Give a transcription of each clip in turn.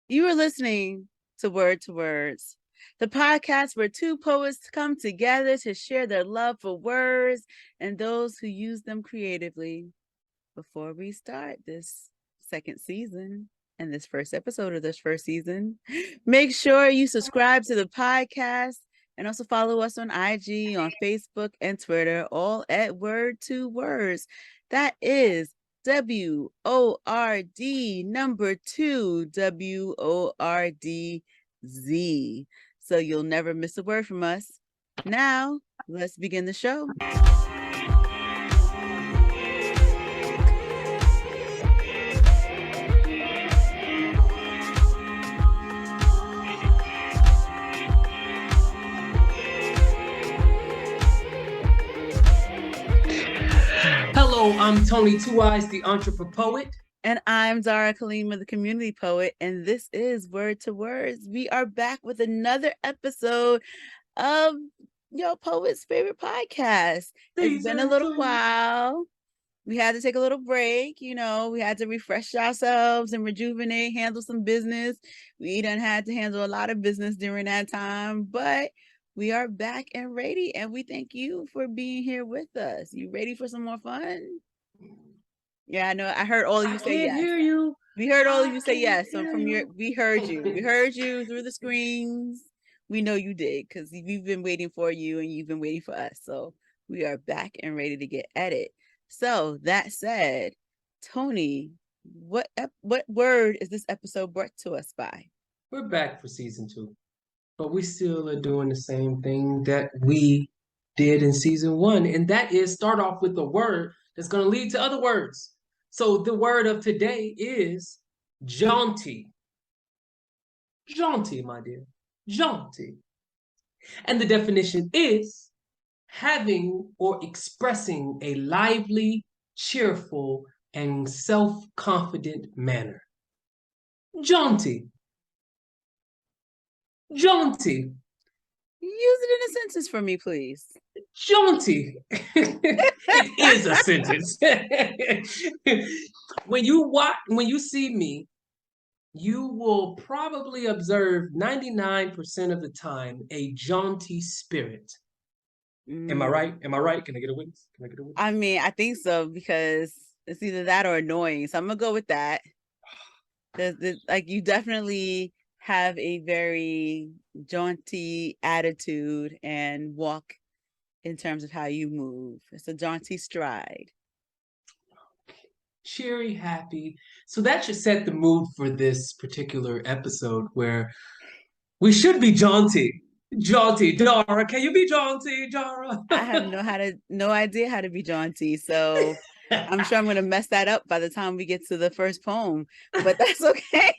You are listening to Word2Wordz, the podcast where two poets come together to share their love for words and those who use them creatively. Before we start this second season and this first episode of this first season, make sure you subscribe to the podcast and also follow us on IG, on Facebook, and Twitter, all at Word2Wordz. That is WORD2WORDZ. So you'll never miss a word from us. Now, let's begin the show. Hello, I'm Tony Two Eyes, the Entreprepoet. And I'm Dara Kalima, the community poet, and this is Word2Wordz. We are back with another episode of your poet's favorite podcast. It's been a little while. We had to take a little break, we had to refresh ourselves and rejuvenate, handle some business. We done had to handle a lot of business during that time, but we are back and ready, and we thank you for being here with us. You ready for some more fun? Yeah, I know. I heard all of you say yes. I can't hear you. We heard all of you say yes. So we heard you. We heard you through the screens. We know you did, because we've been waiting for you and you've been waiting for us. So we are back and ready to get at it. So that said, Tony, what word is this episode brought to us by? We're back for season 2, but we still are doing the same thing that we did in season 1, and that is start off with a word that's going to lead to other words. So the word of today is jaunty. Jaunty, my dear. Jaunty. And the definition is having or expressing a lively, cheerful, and self-confident manner. Jaunty. Jaunty. Use it in a sentence for me, please. Jaunty. It is a sentence. When you see me, you will probably observe 99% of the time a jaunty spirit. Am I right? Am I right? Can I get a witness? I mean, I think so, because it's either that or annoying. So I'm gonna go with that. Like, you definitely have a very jaunty attitude and walk in terms of how you move. It's a jaunty stride. Cheery, happy. So that should set the mood for this particular episode, where we should be jaunty. Jaunty. Dara, can you be jaunty, Dara? I have no idea how to be jaunty, so I'm sure I'm going to mess that up by the time we get to the first poem, but that's okay.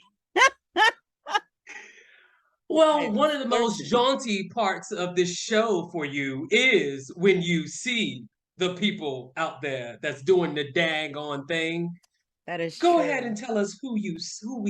Well, one of the most jaunty parts of this show for you is when you see the people out there that's doing the dang on thing. That is Go true. ahead and tell us who we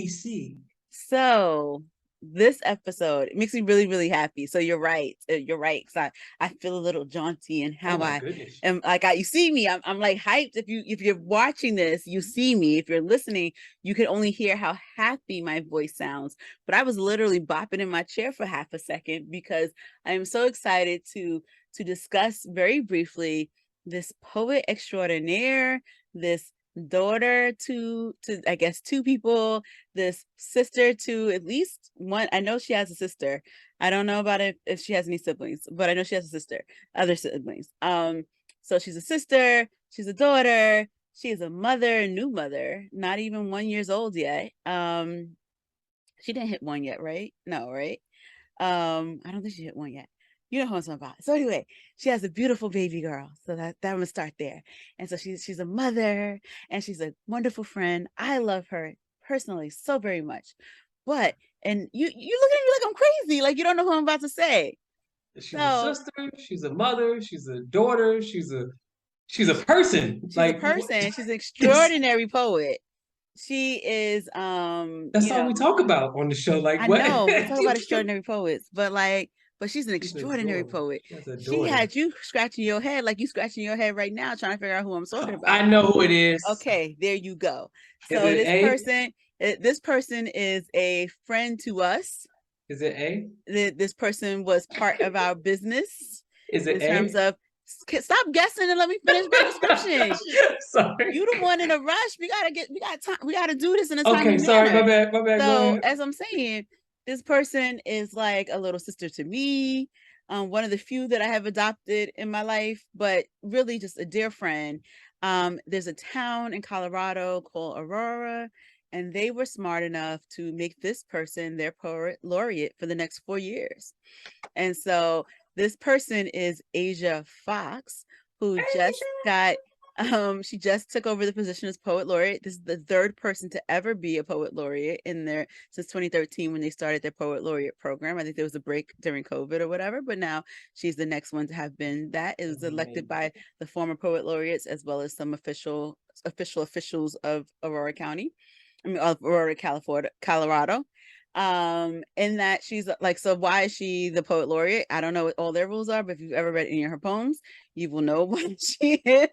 see. So this episode, it makes me really, really happy. So you're right. You're right. Because I feel a little jaunty in how I am. Like, you see me, I'm like hyped. If you're watching this, you see me. If you're listening, you can only hear how happy my voice sounds. But I was literally bopping in my chair for half a second, because I am so excited to discuss very briefly this poet extraordinaire, this daughter to I guess 2 people, this sister to at least one. I know she has a sister. I don't know about if she has any siblings, but I know she has a sister, other siblings. So she's a sister, she's a daughter, she is a mother, new mother, not even 1 year old yet. She didn't hit 1 yet, right? No, right? I don't think she hit 1 yet. You know who I'm talking about. So anyway, she has a beautiful baby girl. So that I'm gonna start there. And so she's a mother, and she's a wonderful friend. I love her personally so very much. But and you look at me like I'm crazy, like you don't know who I'm about to say. She's a sister, she's a mother, she's a daughter, she's a person. She's a person. She's an extraordinary poet. She is that's all we talk about on the show. Like, I know we talk about extraordinary poets, but she's an extraordinary poet. She had you scratching your head like you scratching your head right now, trying to figure out who I'm talking about. I know who it is. Okay, there you go. So this person This person is a friend to us. Is it A? This person was part of our business Is it in terms A? of, stop guessing and let me finish my description. Sorry. You the one in a rush. We got time. We gotta do this in a timely Okay, sorry, manner. my bad, go So ahead. as I'm saying, this person is like a little sister to me. One of the few that I have adopted in my life, but really just a dear friend. There's a town in Colorado called Aurora, and they were smart enough to make this person their poet laureate for the next 4 years. And so this person is Ahja Fox, who just got she just took over the position as poet laureate. This is the third person to ever be a poet laureate in there since 2013 when they started their poet laureate program. I think there was a break during COVID or whatever, but now she's the next one to have been that. It was elected by the former poet laureates as well as some officials of Aurora County. I mean, of Aurora, California, Colorado. In that she's like, so why is she the poet laureate? I don't know what all their rules are, but if you've ever read any of her poems, you will know what she is.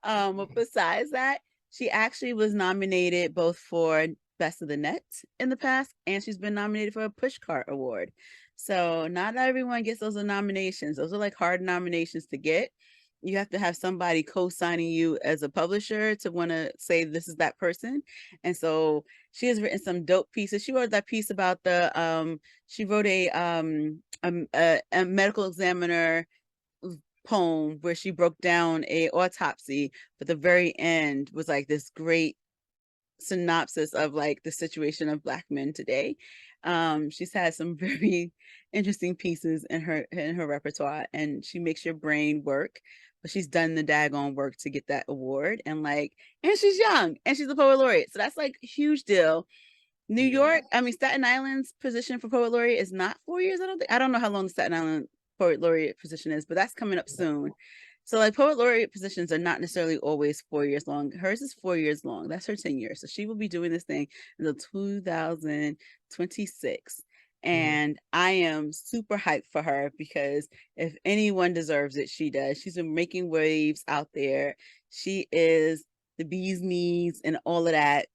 But besides that, she actually was nominated both for Best of the Net in the past, and she's been nominated for a Pushcart Award. So not everyone gets those nominations. Those are like hard nominations to get. You have to have somebody co-signing you as a publisher to want to say this is that person. And so she has written some dope pieces. She wrote that piece about she wrote a medical examiner poem where she broke down a autopsy, but the very end was like this great synopsis of like the situation of Black men today. She's had some very interesting pieces in her repertoire, and she makes your brain work. But she's done the daggone work to get that award, and she's young, and she's a poet laureate, so that's like a huge deal. New York, I mean, Staten Island's position for poet laureate is not 4 years. I don't know how long the Staten Island poet laureate position is, but that's coming up soon. So like poet laureate positions are not necessarily always 4 years long. Hers is 4 years long. That's her tenure. So she will be doing this thing until 2026. And I am super hyped for her because if anyone deserves it, she does. She's been making waves out there. She is the bee's knees and all of that.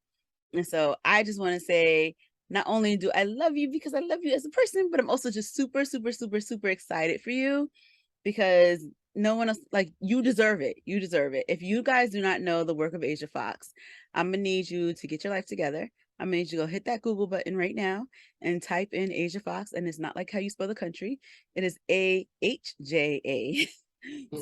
And so I just want to say, not only do I love you because I love you as a person, but I'm also just super, super, super, super excited for you because no one else, like, you deserve it. You deserve it. If you guys do not know the work of Ahja Fox, I'm going to need you to get your life together. I'm going to need you to go hit that Google button right now and type in Ahja Fox. And it's not like how you spell the country. It is AHJA.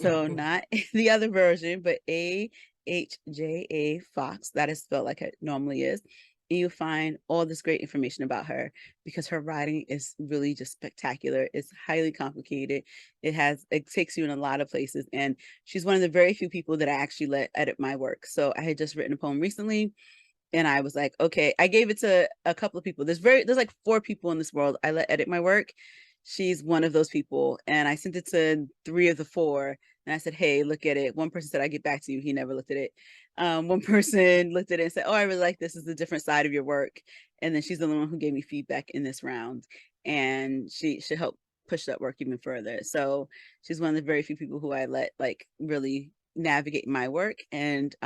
So not the other version, but AHJA Fox. That is spelled like it normally is. And you'll find all this great information about her because her writing is really just spectacular. It's highly complicated. It takes you in a lot of places. And she's one of the very few people that I actually let edit my work. So I had just written a poem recently and I was like, okay, I gave it to a couple of people. There's like 4 people in this world I let edit my work. She's one of those people. And I sent it to 3 of the 4. And I said, hey, look at it. One person said, I get back to you. He never looked at it. One person looked at it and said, oh, I really like this. This is a different side of your work. And then she's the one who gave me feedback in this round. And she should help push that work even further. So she's one of the very few people who I let like really navigate my work. And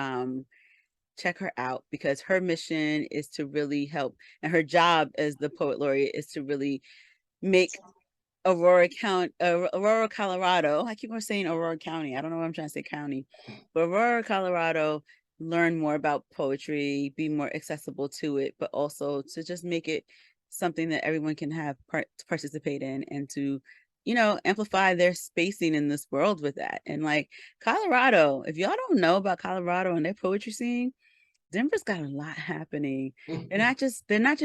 check her out because her mission is to really help, and her job as the poet laureate is to really make Aurora, Colorado. I keep on saying Aurora County. I don't know what I'm trying to say county, but Aurora, Colorado, learn more about poetry, be more accessible to it, but also to just make it something that everyone can have to participate in and to, amplify their spacing in this world with that. And like Colorado, if y'all don't know about Colorado and their poetry scene, Denver's got a lot happening. They're not just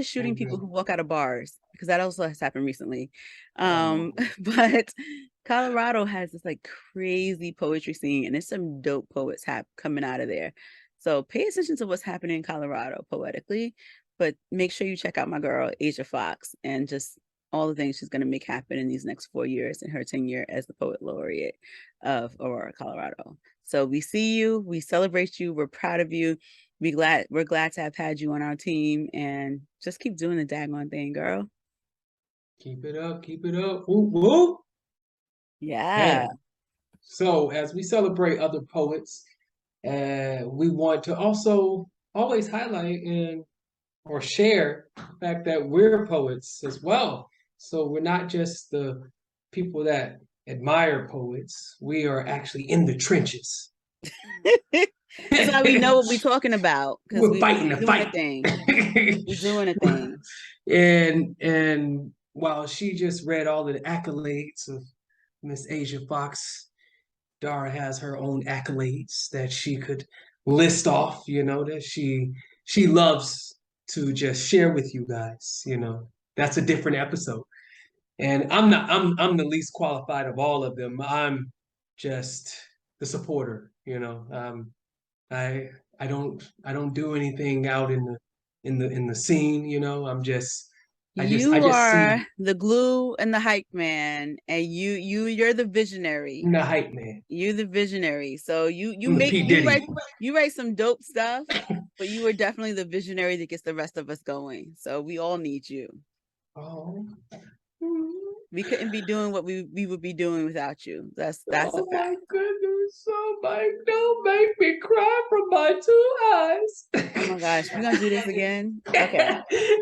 shooting people who walk out of bars, because that also has happened recently. But Colorado has this like crazy poetry scene, and there's some dope poets coming out of there. So pay attention to what's happening in Colorado poetically, but make sure you check out my girl Ahja Fox and just all the things she's going to make happen in these next 4 years in her tenure as the poet laureate of Aurora, Colorado. So we see you, we celebrate you, we're proud of you. We're glad to have had you on our team, and just keep doing the daggone thing, girl. Keep it up, keep it up. Woo, woo. Yeah. And so as we celebrate other poets, we want to also always highlight and or share the fact that we're poets as well. So we're not just the people that admire poets. We are actually in the trenches. That's why we know what we're talking about, because We're we fighting the doing a fight. thing. We're doing a thing. And while she just read all of the accolades of Miss Ahja Fox, Dara has her own accolades that she could list off, that she loves to just share with you guys. That's a different episode. And I'm the least qualified of all of them. I'm just the supporter. I I don't do anything out in the scene. I You just see are the glue and the hype man, and you're the visionary. the hype man. You're the visionary. So I'm the P Diddy. you write some dope stuff, but you are definitely the visionary that gets the rest of us going. So we all need you. Oh. We couldn't be doing what we would be doing without you. That's a Oh fact. my goodness. Oh my, don't make me cry from my two eyes. Oh my gosh, we're gonna do this again. Okay.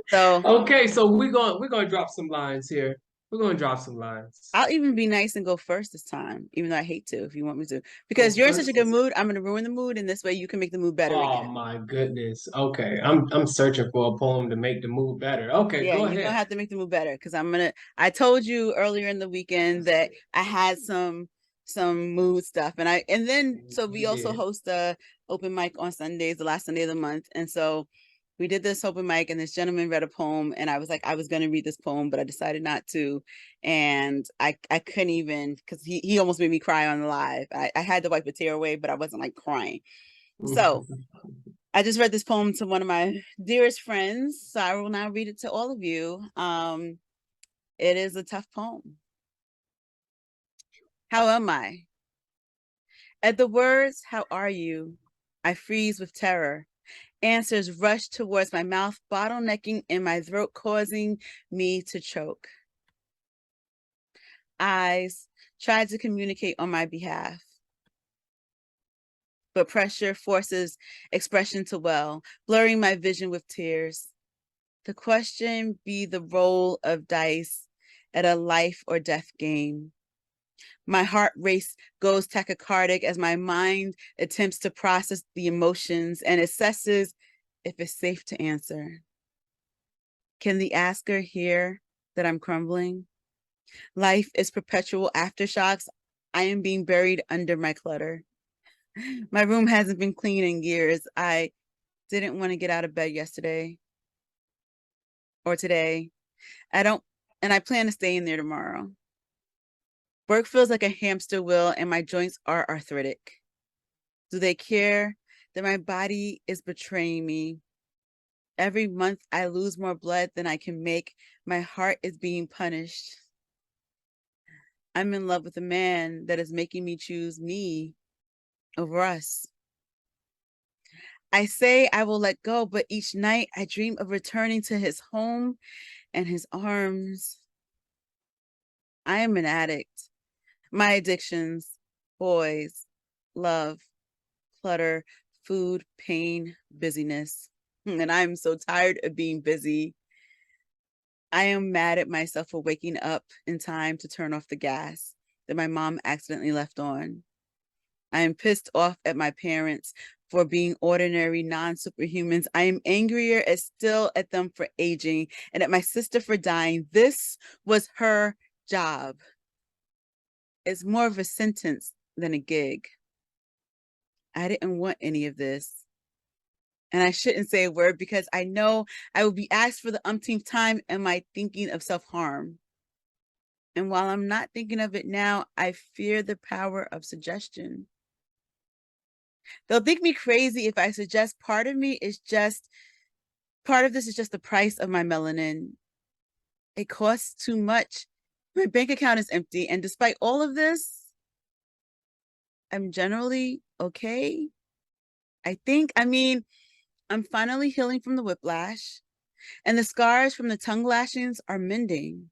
So Okay, so we're gonna drop some lines here. We're gonna drop some lines. I'll even be nice and go first this time, even though I hate to if you want me to. Go Because you're in such a first. good mood, I'm gonna ruin the mood, and this way you can make the mood better Oh again. my goodness. Okay. I'm searching for a poem to make the mood better. Okay, Yeah, go you're gonna ahead. have to make the move better because I told you earlier in the weekend that I had some mood stuff, and then so we You also did. host a open mic on Sundays, the last Sunday of the month. And so we did this open mic, and this gentleman read a poem, and I was like, I was gonna read this poem, but I decided not to. And I couldn't even, because he almost made me cry on the live. I had to wipe a tear away, but I wasn't like crying. So I just read this poem to one of my dearest friends, so I will now read it to all of you. It is a tough poem. How am I? At the words, how are you? I freeze with terror. Answers rush towards my mouth, bottlenecking in my throat, causing me to choke. Eyes try to communicate on my behalf, but pressure forces expression to well, blurring my vision with tears. The question be the roll of dice at a life or death game. My heart race goes tachycardic as my mind attempts to process the emotions and assesses if it's safe to answer. Can the asker hear that I'm crumbling? Life is perpetual aftershocks. I am being buried under my clutter. My room hasn't been clean in years. I didn't want to get out of bed yesterday or today. I plan to stay in there tomorrow. Work feels like a hamster wheel and my joints are arthritic. Do they care that my body is betraying me? Every month I lose more blood than I can make. My heart is being punished. I'm in love with a man that is making me choose me over us. I say I will let go, but each night I dream of returning to his home and his arms. I am an addict. My addictions, boys, love, clutter, food, pain, busyness. And I'm so tired of being busy. I am mad at myself for waking up in time to turn off the gas that my mom accidentally left on. I am pissed off at my parents for being ordinary non-superhumans. I am angrier still at them for aging and at my sister for dying. This was her job. It's more of a sentence than a gig. I didn't want any of this. And I shouldn't say a word because I know I will be asked for the umpteenth time, am I thinking of self-harm? And while I'm not thinking of it now, I fear the power of suggestion. They'll think me crazy if I suggest part of this is just the price of my melanin. It costs too much. My bank account is empty. And despite all of this, I'm generally okay. I'm finally healing from the whiplash, and the scars from the tongue lashings are mending.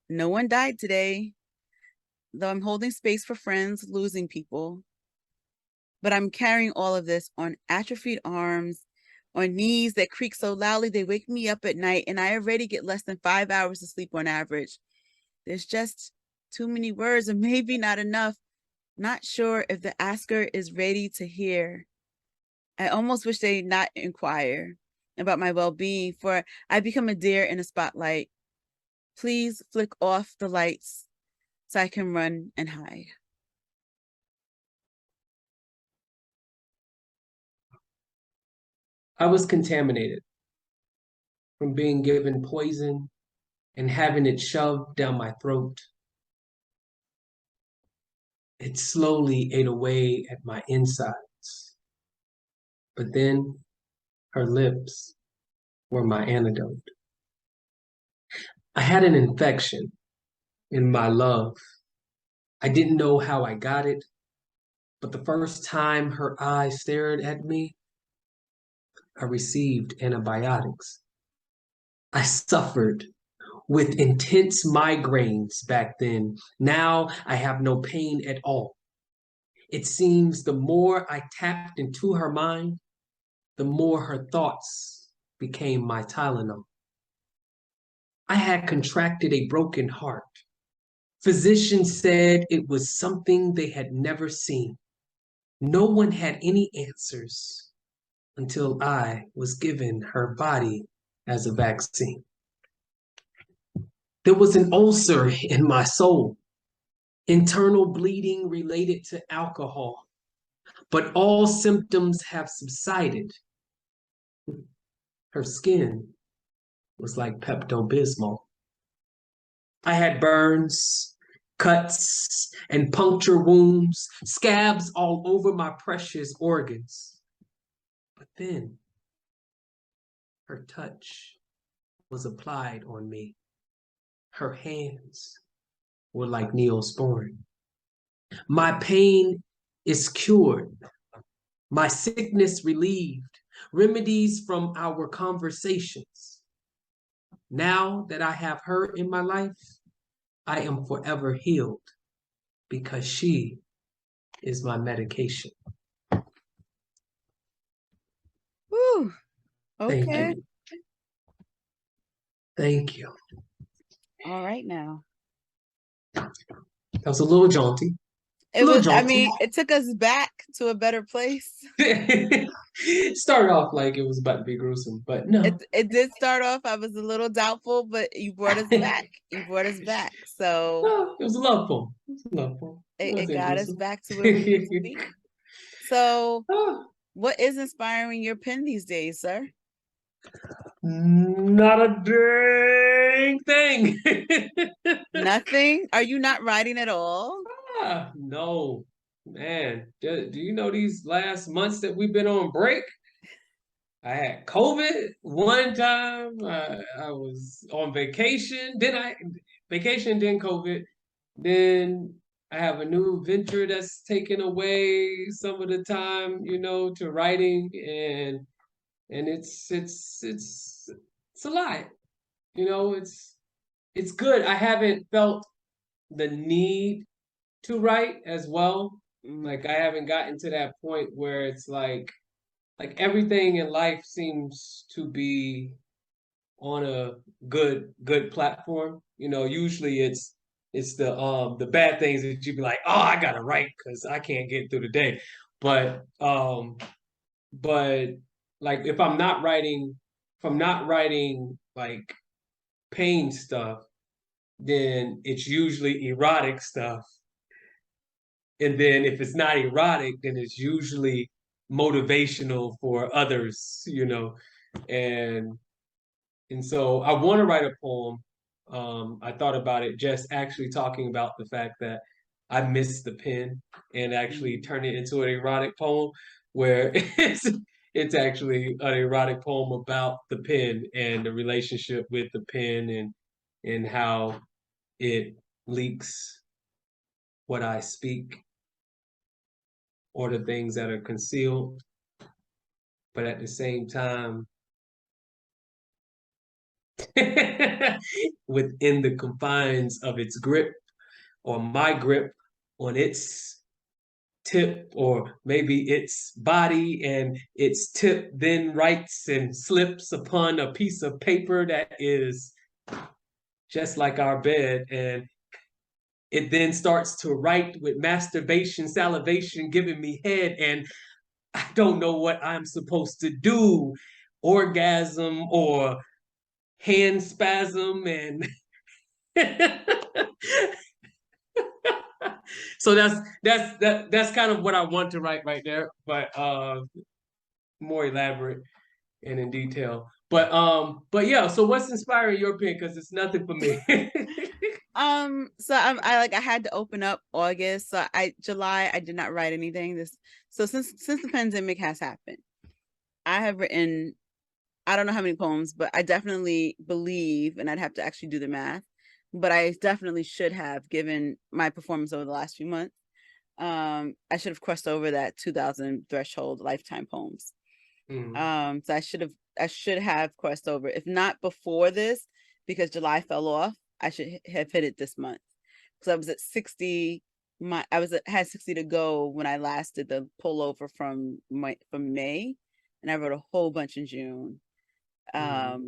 No one died today, though I'm holding space for friends losing people. But I'm carrying all of this on atrophied arms on knees that creak so loudly they wake me up at night, and I already get less than 5 hours of sleep on average. There's just too many words, or maybe not enough. Not sure if the asker is ready to hear. I almost wish they'd not inquire about my well-being, for I become a deer in a spotlight. Please flick off the lights so I can run and hide. I was contaminated from being given poison and having it shoved down my throat. It slowly ate away at my insides. But then her lips were my antidote. I had an infection in my love. I didn't know how I got it, but the first time her eyes stared at me, I received antibiotics. I suffered with intense migraines back then. Now I have no pain at all. It seems the more I tapped into her mind, the more her thoughts became my Tylenol. I had contracted a broken heart. Physicians said it was something they had never seen. No one had any answers until I was given her body as a vaccine. There was an ulcer in my soul, internal bleeding related to alcohol, but all symptoms have subsided. Her skin was like Pepto-Bismol. I had burns, cuts, and puncture wounds, scabs all over my precious organs. But then her touch was applied on me. Her hands were like Neosporin. My pain is cured, my sickness relieved, remedies from our conversations. Now that I have her in my life, I am forever healed because she is my medication. Whew. Okay. Thank you. Thank you. All right now. That was a little jaunty. It was, I mean, it took us back to a better place. Started off like it was about to be gruesome, but no. It did start off, I was a little doubtful, but you brought us back. You brought us back. So no, it was a love poem. It was a love poem. It got us back to where we need to be. So what is inspiring your pen these days, sir? Not a dang thing. Nothing? Are you not writing at all? No, man. Do you know these last months that we've been on break? I had COVID one time. I was on vacation. Vacation, then COVID. Then I have a new venture that's taken away some of the time, to writing, and it's a lot. It's good. I haven't felt the need to write as well. Like I haven't gotten to that point where it's like everything in life seems to be on a good platform. Usually it's the bad things that you'd be like, oh, I gotta write because I can't get through the day. But like if I'm not writing like pain stuff, then it's usually erotic stuff. And then if it's not erotic, then it's usually motivational for others, and so I want to write a poem. I thought about it just actually talking about the fact that I miss the pen and actually turn it into an erotic poem where it's actually an erotic poem about the pen and the relationship with the pen and how it leaks what I speak or the things that are concealed, but at the same time, within the confines of its grip or my grip on its tip, or maybe its body, and its tip then writes and slips upon a piece of paper that is just like our bed, and it then starts to write with masturbation, salivation, giving me head, and I don't know what I'm supposed to do, orgasm or hand spasm, and so that's kind of what I want to write right there, but more elaborate and in detail. But yeah, so what's inspiring your pen? Because it's nothing for me. So I had to open up August. So July I did not write anything. So since the pandemic has happened, I have written, I don't know how many poems, but I definitely believe, and I'd have to actually do the math, but I definitely should have, given my performance over the last few months. I should have crossed over that 2,000 threshold lifetime poems. So I should have crossed over, if not before this, because July fell off. I should have hit it this month, because I was at 60. Had 60 to go when I last did the pullover from May, and I wrote a whole bunch in June.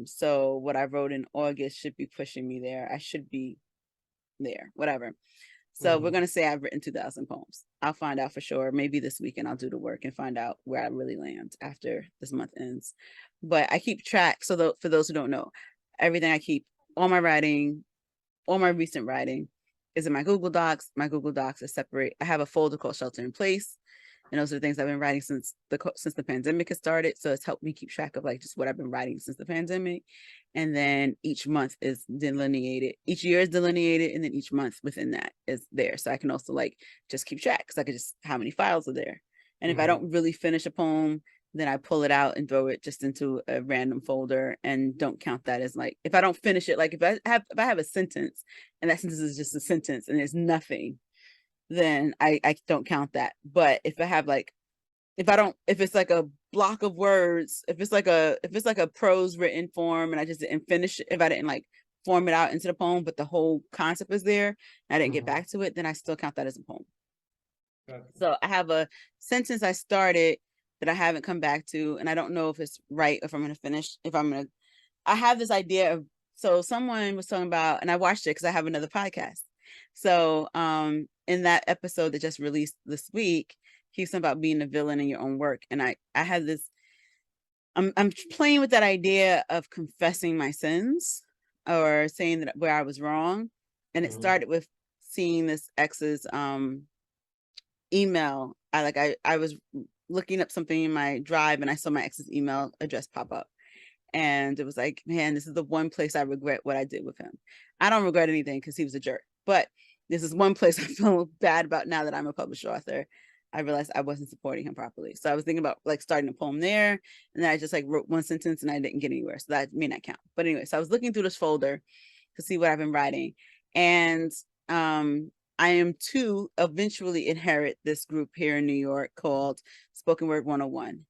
So what I wrote in August should be pushing me there. I should be there, whatever. So we're gonna say I've written 2,000 poems. I'll find out for sure. Maybe this weekend I'll do the work and find out where I really land after this month ends. But I keep track. So for those who don't know, everything I keep, all my writing, all my recent writing is in my Google Docs. My Google Docs is separate. I have a folder called Shelter in Place. And those are the things I've been writing since the pandemic has started. So it's helped me keep track of like just what I've been writing since the pandemic. And then each month is delineated. Each year is delineated, and then each month within that is there. So I can also like just keep track, because I could just, how many files are there. And if I don't really finish a poem, then I pull it out and throw it just into a random folder, and don't count that as like, if I don't finish it, like if I have a sentence and that sentence is just a sentence and there's nothing, then I don't count that. But if I have like, if it's like a block of words, if it's like a prose written form and I just didn't finish it, if I didn't like form it out into the poem, but the whole concept is there, and I didn't get back to it, then I still count that as a poem. Okay. So I have a sentence I started that I haven't come back to, and I don't know if it's right, if I'm going to finish, I have this idea of, so someone was talking about, and I watched it because I have another podcast. So in that episode that just released this week, he was talking about being a villain in your own work. And I had this, I'm playing with that idea of confessing my sins, or saying that where I was wrong. And it started with seeing this ex's email. I was looking up something in my drive, and I saw my ex's email address pop up. And it was like, man, this is the one place I regret what I did with him. I don't regret anything because he was a jerk, but this is one place I feel bad about now that I'm a published author. I realized I wasn't supporting him properly. So I was thinking about like starting a poem there, and then I just like wrote one sentence and I didn't get anywhere. So that may not count. But anyway, so I was looking through this folder to see what I've been writing. And I am to eventually inherit this group here in New York called Spoken Word 101.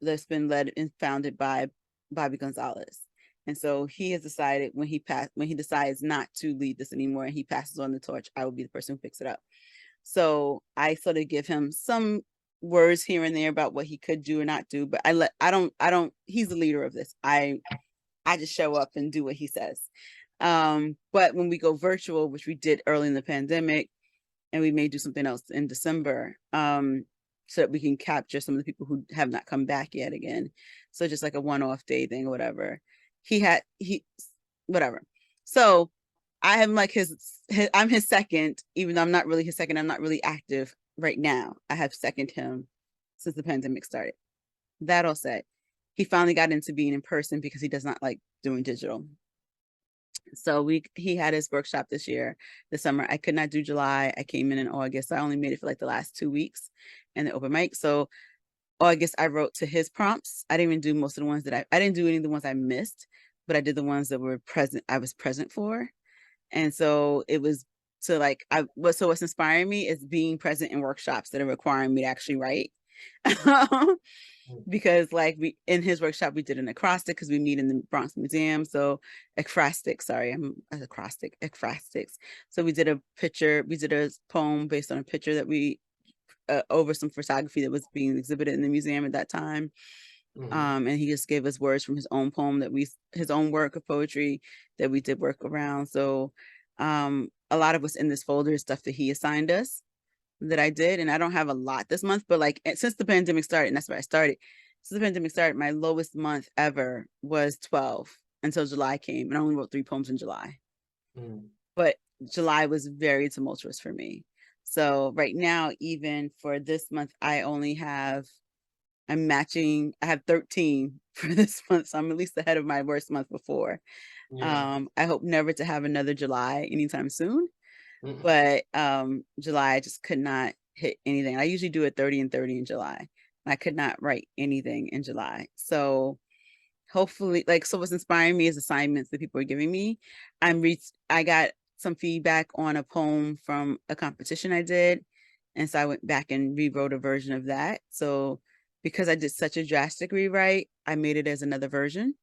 That's been led and founded by Bobby Gonzalez. And so he has decided when he decides not to lead this anymore and he passes on the torch, I will be the person who picks it up. So I sort of give him some words here and there about what he could do or not do, but I don't, he's the leader of this. I just show up and do what he says. But when we go virtual, which we did early in the pandemic, and we may do something else in December, so that we can capture some of the people who have not come back yet again. So just like a one-off day thing or whatever. Whatever. So I am like I'm his second, even though I'm not really his second. I'm not really active right now. I have seconded him since the pandemic started. That all said, he finally got into being in person because he does not like doing digital. So he had his workshop this summer. I could not do July. I came in August. So I only made it for like the last 2 weeks and the open mic. So August, I wrote to his prompts. I didn't even do most of the ones that I didn't do any of the ones I missed, but I did the ones that were present. I was present for. And so it was to like, what's inspiring me is being present in workshops that are requiring me to actually write. Because like in his workshop, we did an acrostic because we meet in the Bronx Museum. So ekphrastic. So we did a poem based on a picture that we over some photography that was being exhibited in the museum at that time. And he just gave us words from his own poem his own work of poetry that we did work around. So a lot of what's in this folder is stuff that he assigned us that I did. And I don't have a lot this month, but like since the pandemic started, and that's where I started. Since the pandemic started, my lowest month ever was 12 until July came, and I only wrote 3 poems in July. But July was very tumultuous for me. So right now, even for this month, I have 13 for this month. So I'm at least ahead of my worst month before. Yeah. I hope never to have another July anytime soon. But July, I just could not hit anything. I usually do a 30 and 30 in July. I could not write anything in July. So hopefully, so what's inspiring me is assignments that people are giving me. I got some feedback on a poem from a competition I did. And so I went back and rewrote a version of that. So because I did such a drastic rewrite, I made it as another version.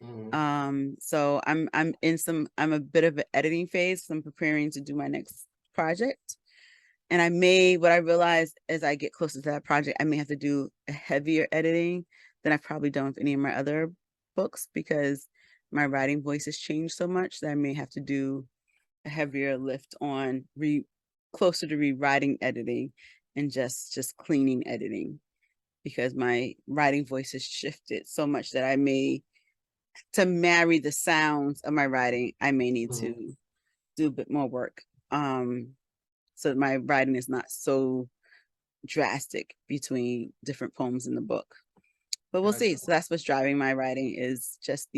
So I'm a bit of an editing phase. So I'm preparing to do my next project. And what I realized as I get closer to that project, I may have to do a heavier editing than I've probably done with any of my other books, because my writing voice has changed so much that I may have to do a heavier lift on closer to rewriting editing and just cleaning editing, because my writing voice has shifted so much that to marry the sounds of my writing, I may need to do a bit more work. So that my writing is not so drastic between different poems in the book. But we'll see. So that's what's driving my writing, is just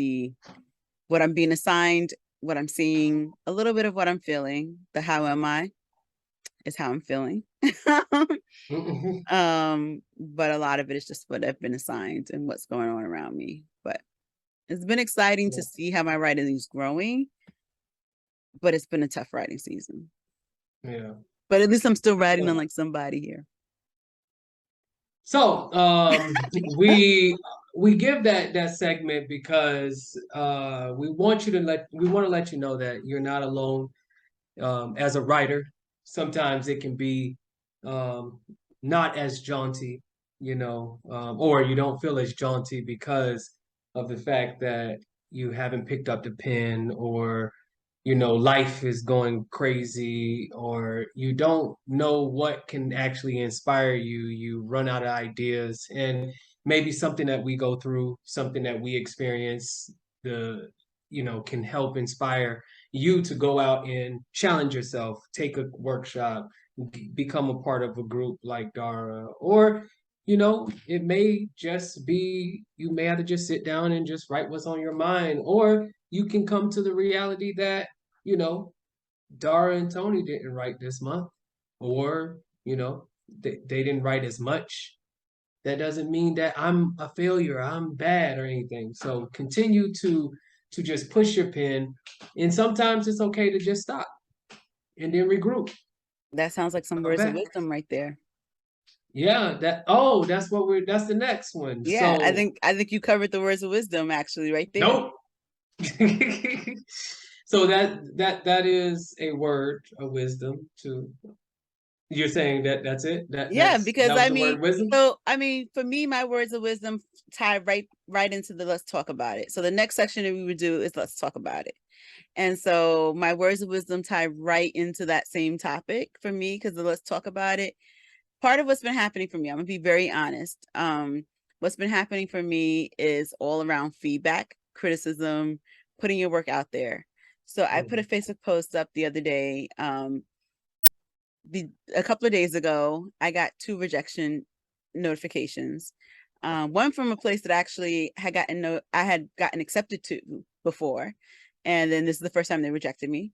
what I'm being assigned, what I'm seeing, a little bit of what I'm feeling. The how am I is how I'm feeling. But a lot of it is just what I've been assigned and what's going on around me. But it's been exciting to see how my writing is growing, but it's been a tough writing season. Yeah. But at least I'm still writing unlike somebody here. So we give that segment because we want to let you know that you're not alone as a writer. Sometimes it can be not as jaunty, or you don't feel as jaunty because of the fact that you haven't picked up the pen, or life is going crazy, or you don't know what can actually inspire you. You run out of ideas, and maybe something that we go through, something that we experience, can help inspire you to go out and challenge yourself, take a workshop, become a part of a group like Dara, or it may just be you may have to just sit down and just write what's on your mind, or you can come to the reality that Dara and Tonii didn't write this month, or they didn't write as much. That doesn't mean that I'm a failure, I'm bad or anything. So continue to just push your pen, and sometimes it's okay to just stop and then regroup. That sounds like some words of wisdom right there. Yeah, that's the next one. Yeah, so I think you covered the words of wisdom actually right there. Nope. So that is a word of wisdom too. You're saying that's it? Because I mean, for me, my words of wisdom tie right into the let's talk about it. So the next section that we would do is let's talk about it. And so my words of wisdom tie right into that same topic for me, because the let's talk about it. Part of what's been happening for me, I'm gonna be very honest. What's been happening for me is all around feedback, criticism, putting your work out there. So I put a Facebook post up the other day. A couple of days ago, I got 2 rejection notifications. One from a place that actually I had gotten accepted to before, and then this is the first time they rejected me.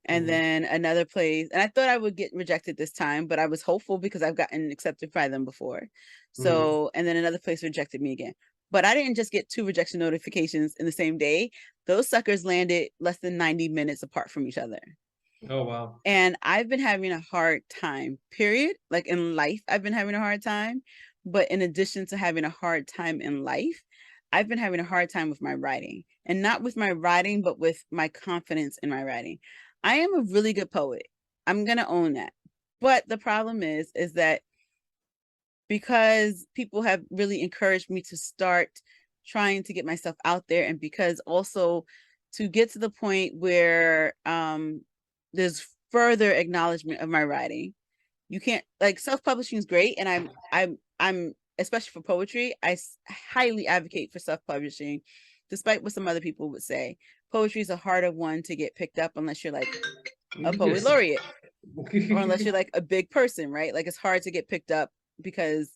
And then another place, and I thought I would get rejected this time, but I was hopeful because I've gotten accepted by them before. So, and then another place rejected me again. But I didn't just get 2 rejection notifications in the same day. Those suckers landed less than 90 minutes apart from each other. Oh, wow. And I've been having a hard time, period. Like in life, I've been having a hard time. But in addition to having a hard time in life, I've been having a hard time with my writing, and not with my writing, but with my confidence in my writing. I am a really good poet. I'm going to own that. But the problem is that because people have really encouraged me to start trying to get myself out there, and because also to get to the point where there's further acknowledgement of my writing. You can't, like, self-publishing is great, and I'm especially for poetry, highly advocate for self-publishing, despite what some other people would say. Poetry is a harder one to get picked up unless you're like a poet laureate, or unless you're like a big person, right? Like, it's hard to get picked up because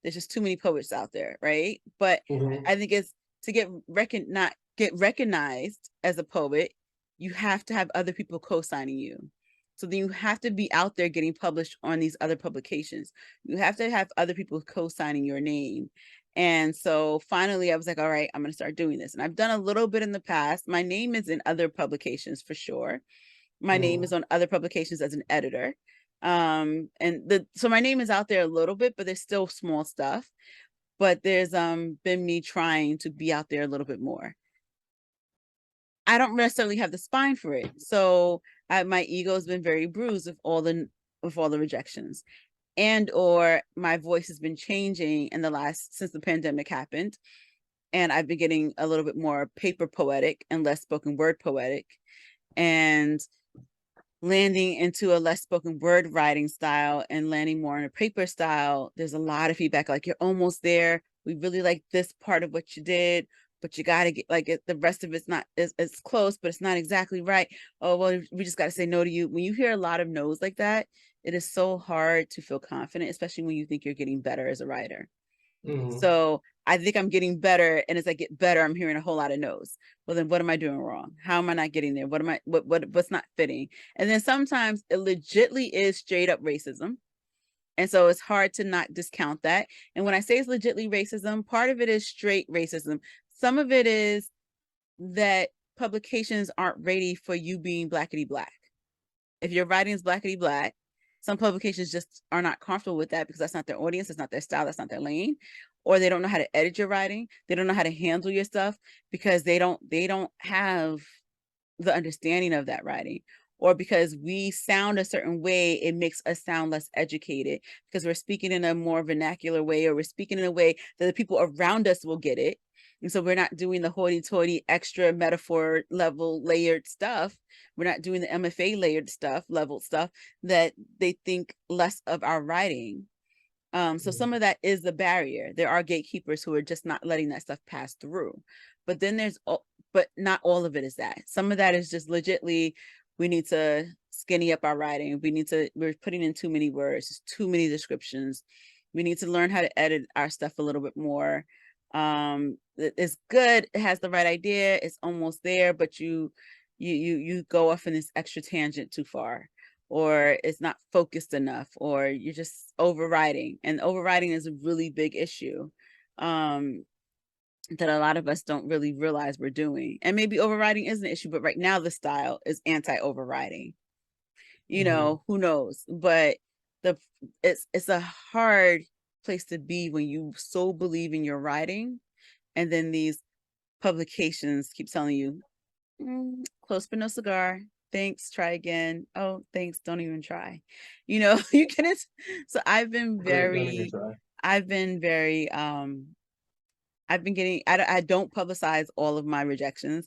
there's just too many poets out there, right? But I think it's to not get recognized as a poet, you have to have other people co-signing you. So then you have to be out there getting published on these other publications. You have to have other people co-signing your name. And so finally I was like, all right, I'm going to start doing this. And I've done a little bit in the past. My name is in other publications for sure. My name is on other publications as an editor. So my name is out there a little bit, but there's still small stuff. But there's been me trying to be out there a little bit more. I don't necessarily have the spine for it. So my ego has been very bruised with all the rejections, and or my voice has been changing in since the pandemic happened. And I've been getting a little bit more paper poetic and less spoken word poetic, and landing into a less spoken word writing style and landing more in a paper style. There's a lot of feedback, like, you're almost there. We really like this part of what you did, but you got to get, like, the rest of it's not, it's close, but it's not exactly right. Oh, well, we just got to say no to you. When you hear a lot of no's like that, it is so hard to feel confident, especially when you think you're getting better as a writer. So I think I'm getting better, and as I get better, I'm hearing a whole lot of no's. Well, then what am I doing wrong? How am I not getting there? What's not fitting? And then sometimes it legitly is straight up racism. And so it's hard to not discount that. And when I say it's legitly racism, part of it is straight racism. Some of it is that publications aren't ready for you being blackity black. If your writing is blackity black, some publications just are not comfortable with that because that's not their audience, it's not their style, that's not their lane. Or they don't know how to edit your writing. They don't know how to handle your stuff because they don't have the understanding of that writing. Or because we sound a certain way, it makes us sound less educated because we're speaking in a more vernacular way, or we're speaking in a way that the people around us will get it. And so we're not doing the hoity-toity extra metaphor level layered stuff. We're not doing the MFA layered stuff, leveled stuff that they think less of our writing. So some of that is the barrier. There are gatekeepers who are just not letting that stuff pass through. But then but not all of it is that. Some of that is just legitly, we need to skinny up our writing. We're putting in too many words, too many descriptions. We need to learn how to edit our stuff a little bit more. It's good, it has the right idea, it's almost there, but you go off in this extra tangent too far, or it's not focused enough, or you're just overriding. And overriding is a really big issue that a lot of us don't really realize we're doing. And maybe overriding is an issue, but right now the style is anti-overriding. Who knows? But it's a hard place to be when you so believe in your writing, and then these publications keep telling you, close but no cigar. Thanks, try again. Oh, thanks, don't even try. You get it. So I've been very I don't publicize all of my rejections.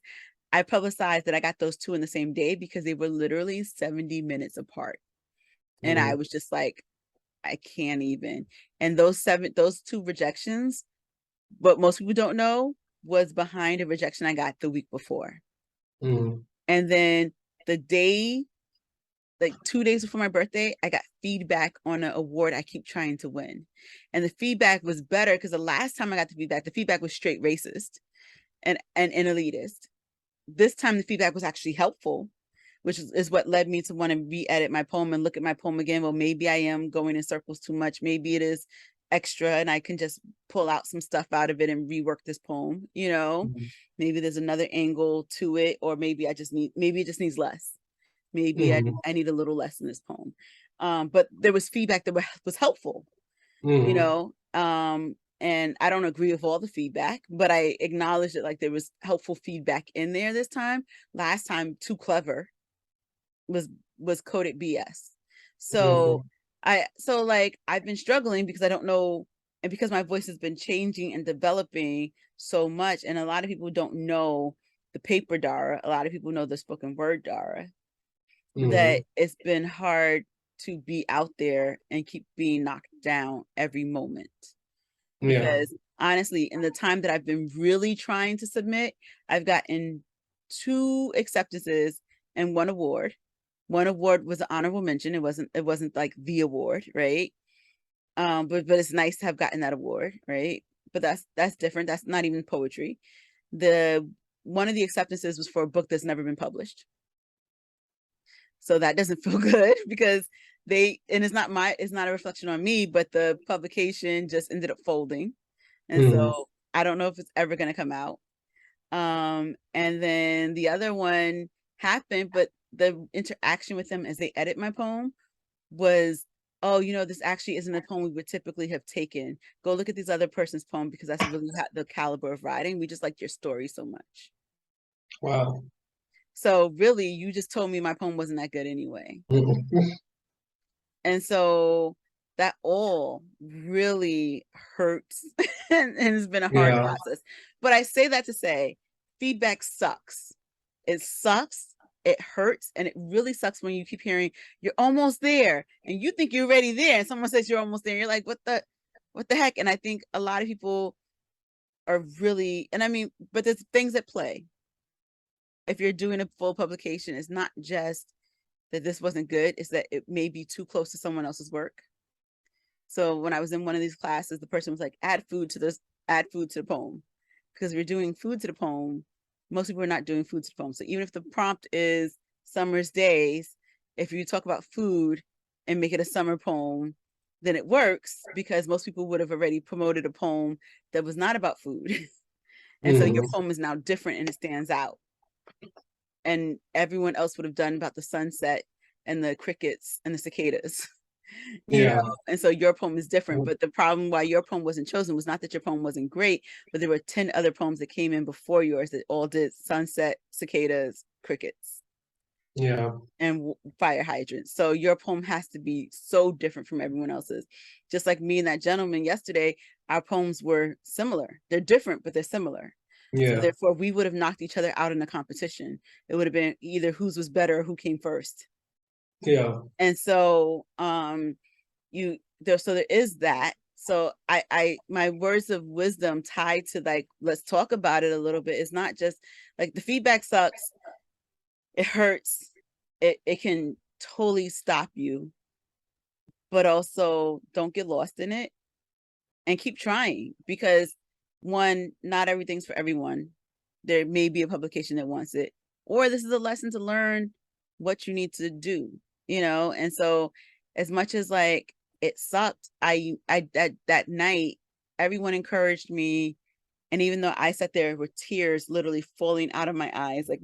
I publicized that I got those 2 in the same day because they were literally 70 minutes apart. And I was just like, I can't even. And those 2 rejections, what most people don't know, was behind a rejection I got the week before. And then the day, like 2 days before my birthday, I got feedback on an award I keep trying to win. And the feedback was better because the last time I got the feedback was straight racist and elitist. This time the feedback was actually helpful, which is what led me to want to re-edit my poem and look at my poem again. Well, maybe I am going in circles too much. Maybe it is extra and I can just pull out some stuff out of it and rework this poem. Maybe there's another angle to it, or maybe it just needs less. Maybe I need a little less in this poem. But there was feedback that was helpful, and I don't agree with all the feedback, but I acknowledge that, like, there was helpful feedback in there this time. Last time, too clever was coded BS. So I've been struggling because I don't know and because my voice has been changing and developing so much, and a lot of people don't know the paper Dara, a lot of people know the spoken word Dara, that it's been hard to be out there and keep being knocked down every moment. Because honestly, in the time that I've been really trying to submit, I've gotten 2 acceptances and 1 award. 1 award was an honorable mention. It wasn't like the award, right? But it's nice to have gotten that award, right? But that's different. That's not even poetry. One of the acceptances was for a book that's never been published. So that doesn't feel good because it's not a reflection on me, but the publication just ended up folding. And so I don't know if it's ever going to come out. And then the other one happened, but the interaction with them as they edit my poem was, oh, this actually isn't a poem we would typically have taken. Go look at these other person's poem because that's really the caliber of writing. We just liked your story so much. Wow. So really, you just told me my poem wasn't that good anyway. And so that all really hurts and it's been a hard process. But I say that to say feedback sucks. It sucks. It hurts. And it really sucks when you keep hearing you're almost there and you think you're already there. And someone says you're almost there. And you're like, what the heck? And I think a lot of people are really, and I mean, but there's things at play. If you're doing a full publication, it's not just that this wasn't good, it's that it may be too close to someone else's work. So when I was in one of these classes, the person was like, add food to the poem. Because we're doing food to the poem. Most people are not doing food to the poem. So even if the prompt is summer's days, if you talk about food and make it a summer poem, then it works because most people would have already promoted a poem that was not about food. And so your poem is now different and it stands out. And everyone else would have done about the sunset and the crickets and the cicadas, you know? And so your poem is different, but the problem why your poem wasn't chosen was not that your poem wasn't great, but there were 10 other poems that came in before yours that all did sunset, cicadas, crickets, and fire hydrants. So your poem has to be so different from everyone else's. Just like me and that gentleman yesterday, our poems were similar. They're different, but they're similar. So therefore, we would have knocked each other out in the competition. It would have been either whose was better or who came first. And so there is that. So my words of wisdom tied to like, let's talk about it a little bit. It's not just like the feedback sucks. It hurts. It can totally stop you, but also don't get lost in it and keep trying because one, not everything's for everyone. There may be a publication that wants it, or this is a lesson to learn what you need to do, And so as much as like it sucked, that night, everyone encouraged me. And even though I sat there with tears literally falling out of my eyes, there's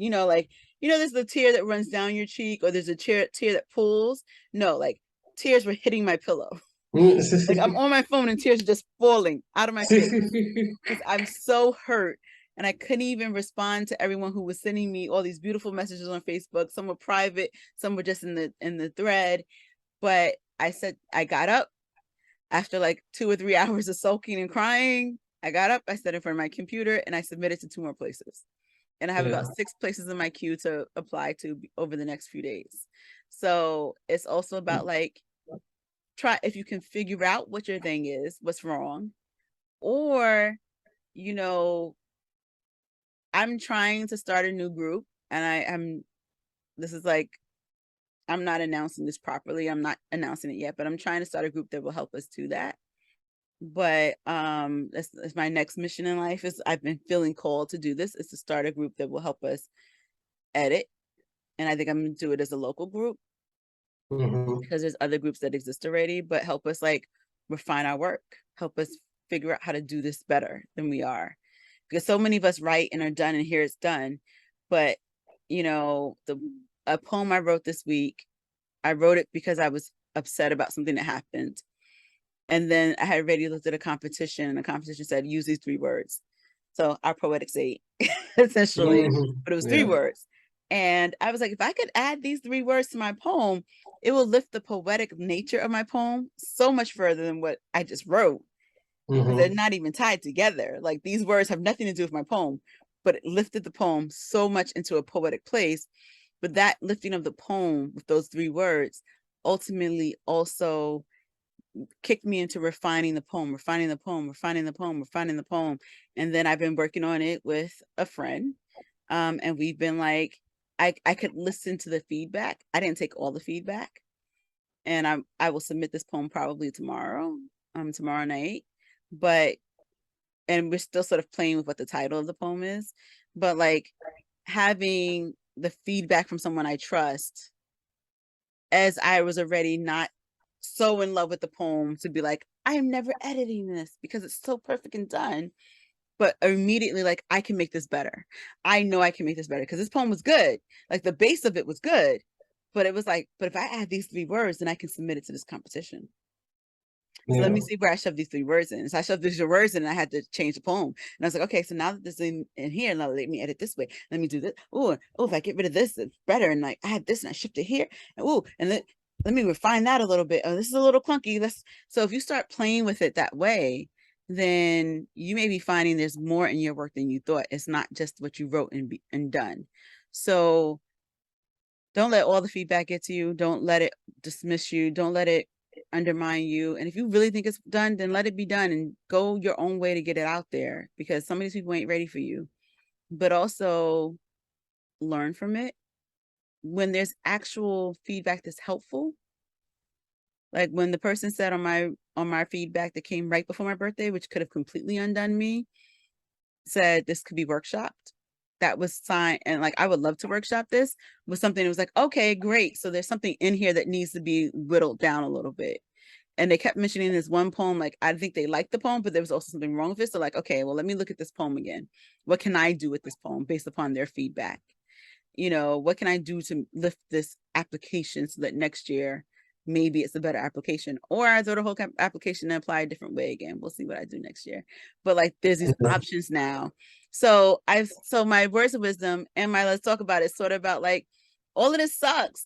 the tear that runs down your cheek or there's a tear that pulls. No, like tears were hitting my pillow. Like I'm on my phone and tears are just falling out of my face because I'm so hurt. And I couldn't even respond to everyone who was sending me all these beautiful messages on Facebook. Some were private, some were just in the thread. But I got up after like 2 or 3 hours of sulking and crying. I got up, I sat in front of my computer and I submitted to 2 more places. And I have about 6 places in my queue to apply to over the next few days. So it's also about like, try if you can figure out what your thing is, what's wrong, or I'm trying to start a new group and I'm not announcing this properly. I'm not announcing it yet, but I'm trying to start a group that will help us do that. But that's my next mission in life is I've been feeling called to do this, is to start a group that will help us edit. And I think I'm gonna do it as a local group because there's other groups that exist already, but help us like refine our work, help us figure out how to do this better than we are. Because so many of us write and are done and here it's done. But a poem I wrote this week, I wrote it because I was upset about something that happened. And then I had already looked at a competition and the competition said, use these 3 words. So our poetics 8, essentially, but it was 3 words. And I was like, if I could add these 3 words to my poem, it will lift the poetic nature of my poem so much further than what I just wrote. because they're not even tied together. Like these words have nothing to do with my poem, but it lifted the poem so much into a poetic place. But that lifting of the poem with those 3 words ultimately also kicked me into refining the poem, refining the poem, refining the poem, refining the poem. And then I've been working on it with a friend. And we've been like, I could listen to the feedback. I didn't take all the feedback. And I will submit this poem probably tomorrow night. But and we're still sort of playing with what the title of the poem is. But like having the feedback from someone I trust, as I was already not so in love with the poem to be like, I am never editing this because it's so perfect and done. But immediately, like, I can make this better. I know I can make this better because this poem was good. Like the base of it was good. But it was like, but if I add these 3 words, then I can submit it to this competition. So let me see where I shove these 3 words in. So I shoved these words in and I had to change the poem. And I was like, okay, so now that this is in here, now let me edit this way. Let me do this. Oh, if I get rid of this, it's better. And like I had this and I shift it here. And and then let me refine that a little bit. Oh, this is a little clunky. So if you start playing with it that way, then you may be finding there's more in your work than you thought. It's not just what you wrote and done. So don't let all the feedback get to you. Don't let it dismiss you. Don't let it undermine you. And if you really think it's done, then let it be done and go your own way to get it out there, because some of these people ain't ready for you. But also learn from it. When there's actual feedback that's helpful, like when the person said on my feedback that came right before my birthday, which could have completely undone me, said this could be workshopped. That was signed, and like I would love to workshop this, was something that was like, okay, great. So there's something in here that needs to be whittled down a little bit. And they kept mentioning this one poem, like I think they liked the poem, but there was also something wrong with it. So like, okay, well, let me look at this poem again. What can I do with this poem based upon their feedback? What can I do to lift this application so that next year maybe it's a better application, or I throw the whole application and apply a different way again. We'll see what I do next year. But like there's these options now. So my words of wisdom and my let's talk about it sort of about like all of this sucks.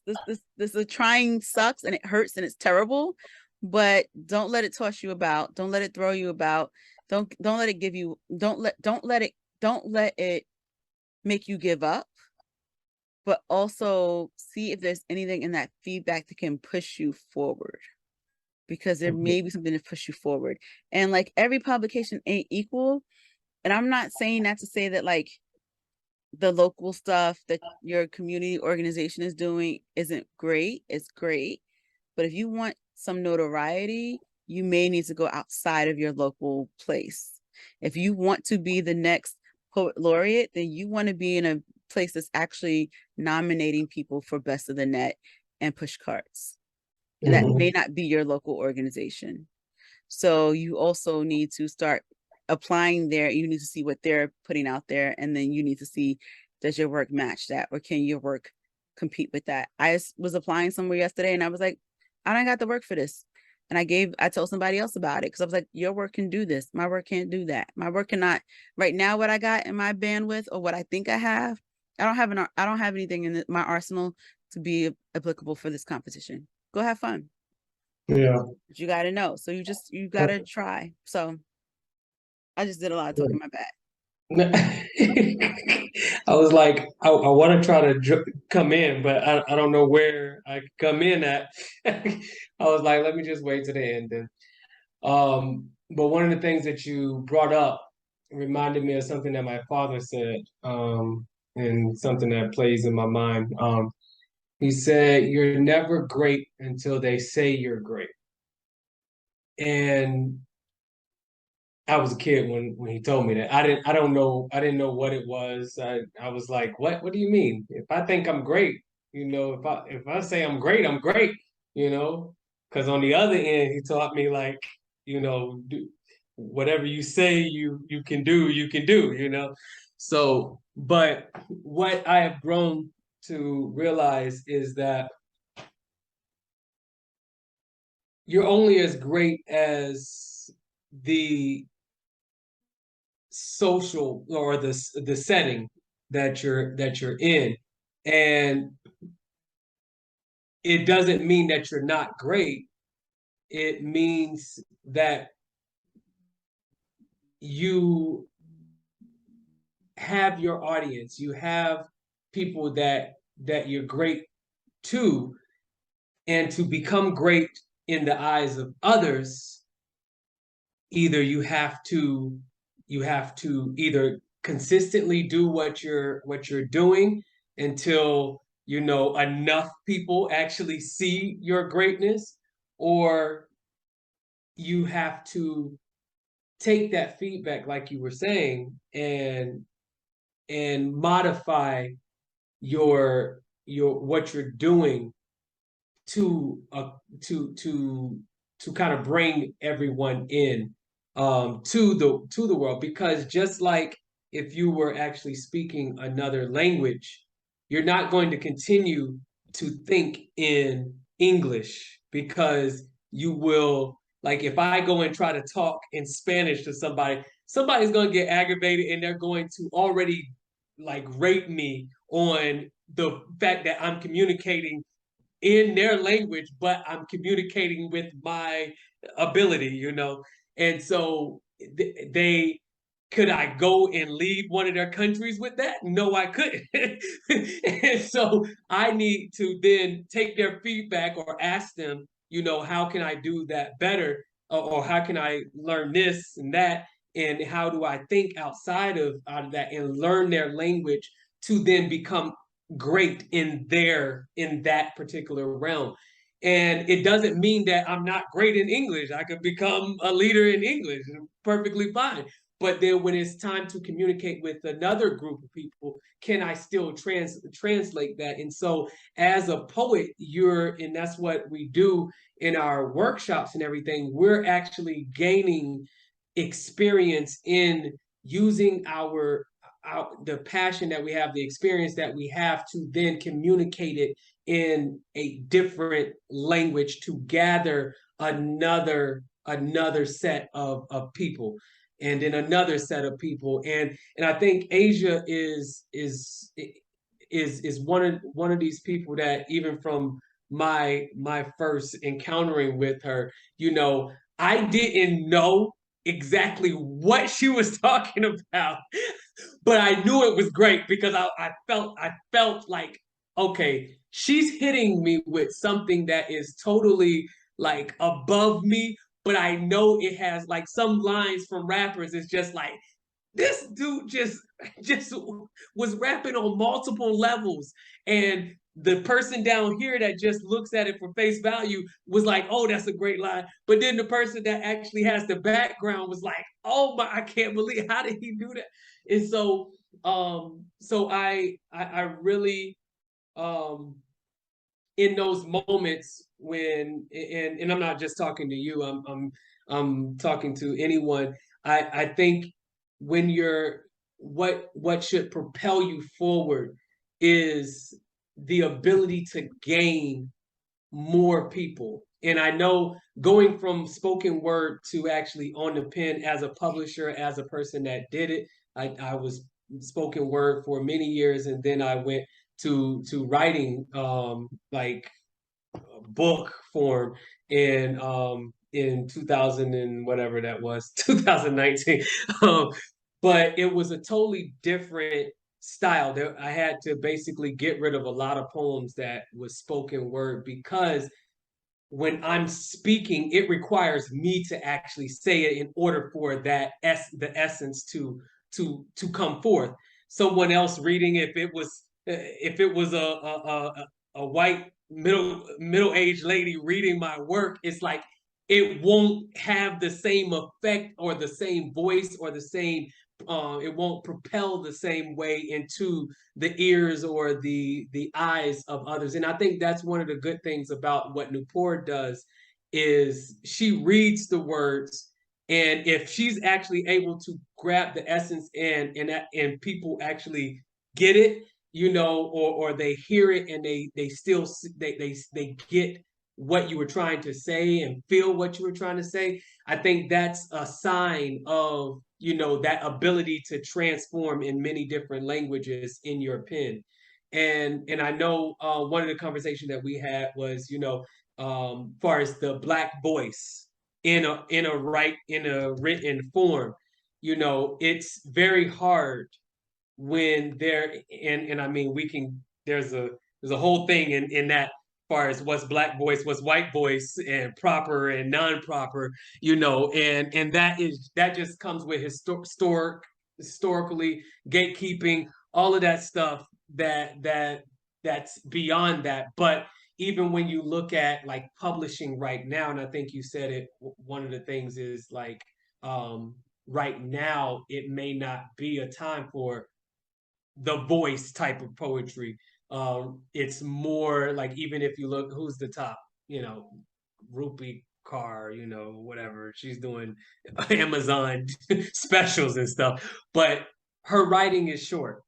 This the trying sucks and it hurts and it's terrible, but don't let it toss you about. Don't let it throw you about. Don't let it give you don't let it make you give up. But also see if there's anything in that feedback that can push you forward, because there may be something to push you forward. And like every publication ain't equal. And I'm not saying that to say that like the local stuff that your community organization is doing isn't great. It's great. But if you want some notoriety, you may need to go outside of your local place. If you want to be the next Poet Laureate, then you want to be in a place that's actually nominating people for Best of the Net and push carts. And that may not be your local organization. So you also need to start applying there. You need to see what they're putting out there. And then you need to see, does your work match that? Or can your work compete with that? I was applying somewhere yesterday and I was like, I don't got the work for this. And I told somebody else about it because I was like, your work can do this. My work can't do that. My work cannot. Right now, what I got in my bandwidth or what I think I have, I don't have anything in my arsenal to be applicable for this competition. Go have fun. Yeah. But you got to know. So you got to try. So I just did a lot of talking my bad. I was like, I want to try to come in, but I don't know where I could come in at. I was like, let me just wait to the end then. But one of the things that you brought up reminded me of something that my father said, and something that plays in my mind. He said, "You're never great until they say you're great." And I was a kid when he told me that. I didn't know what it was. I was like, what do you mean? If I think I'm great, if I say I'm great, I'm great, you know? Because on the other end, he taught me like, whatever you say you can do, you can do, you know? So, but what I have grown to realize is that you're only as great as the social or the setting that you're in, and it doesn't mean that you're not great. It means that you have your audience, you have people that you're great to, and to become great in the eyes of others, either you have to either consistently do what you're doing until enough people actually see your greatness, or you have to take that feedback, like you were saying, and modify your what you're doing to to kind of bring everyone in to the world. Because just like if you were actually speaking another language, you're not going to continue to think in English, because you will, like, if I go and try to talk in Spanish to somebody's going to get aggravated, and they're going to already like rate me on the fact that I'm communicating in their language, but I'm communicating with my ability. And so they could I go and lead one of their countries with that? No, I couldn't. And so I need to then take their feedback or ask them, how can I do that better? Or how can I learn this and that? And how do I think out of that and learn their language to then become great in that particular realm? And it doesn't mean that I'm not great in English. I could become a leader in English, perfectly fine. But then when it's time to communicate with another group of people, can I still translate that? And so as a poet, and that's what we do in our workshops and everything, we're actually gaining experience in using the passion that we have, the experience that we have, to then communicate it in a different language to gather another set of people, and then another set of people. And I think Ahja is one of these people that, even from my first encountering with her, I didn't know exactly what she was talking about, but I knew it was great, because I felt like, okay, she's hitting me with something that is totally like above me, but I know it has, like, some lines from rappers. It's just like, this dude just was rapping on multiple levels, and the person down here that just looks at it for face value was like, oh, that's a great line. But then the person that actually has the background was like, oh my, I can't believe, how did he do that? And so I really, um in those moments when, and I'm not just talking to you, I'm talking to anyone. I think when you're what should propel you forward is the ability to gain more people. And I know, going from spoken word to actually on the pen as a publisher, as a person that did it, I was spoken word for many years, and then I went to writing, like, book form in 2000 and whatever that was, 2019. But it was a totally different style. I had to basically get rid of a lot of poems that was spoken word, because when I'm speaking, it requires me to actually say it in order for the essence to come forth. Someone else reading, if it was a white middle-aged lady reading my work, it's like it won't have the same effect or the same voice or the same, it won't propel the same way into the ears or the eyes of others. And I think that's one of the good things about what Nupur does, is she reads the words, and if she's actually able to grab the essence, and people actually get it, or they hear it, and they still they get what you were trying to say and feel what you were trying to say. I think that's a sign of, that ability to transform in many different languages in your pen. And I know, one of the conversations that we had was, far as the Black voice in a written form. it's very hard when there, and I mean, we can, there's a whole thing in that, far as what's black voice, what's white voice, and proper and non-proper, and that just comes with historically gatekeeping, all of that stuff, that's beyond that. But even when you look at like publishing right now, and I think you said it, one of the things is like, right now it may not be a time for the voice type of poetry. It's more like, even if you look, who's the top, Rupi Kaur, whatever. She's doing Amazon specials and stuff. But her writing is short.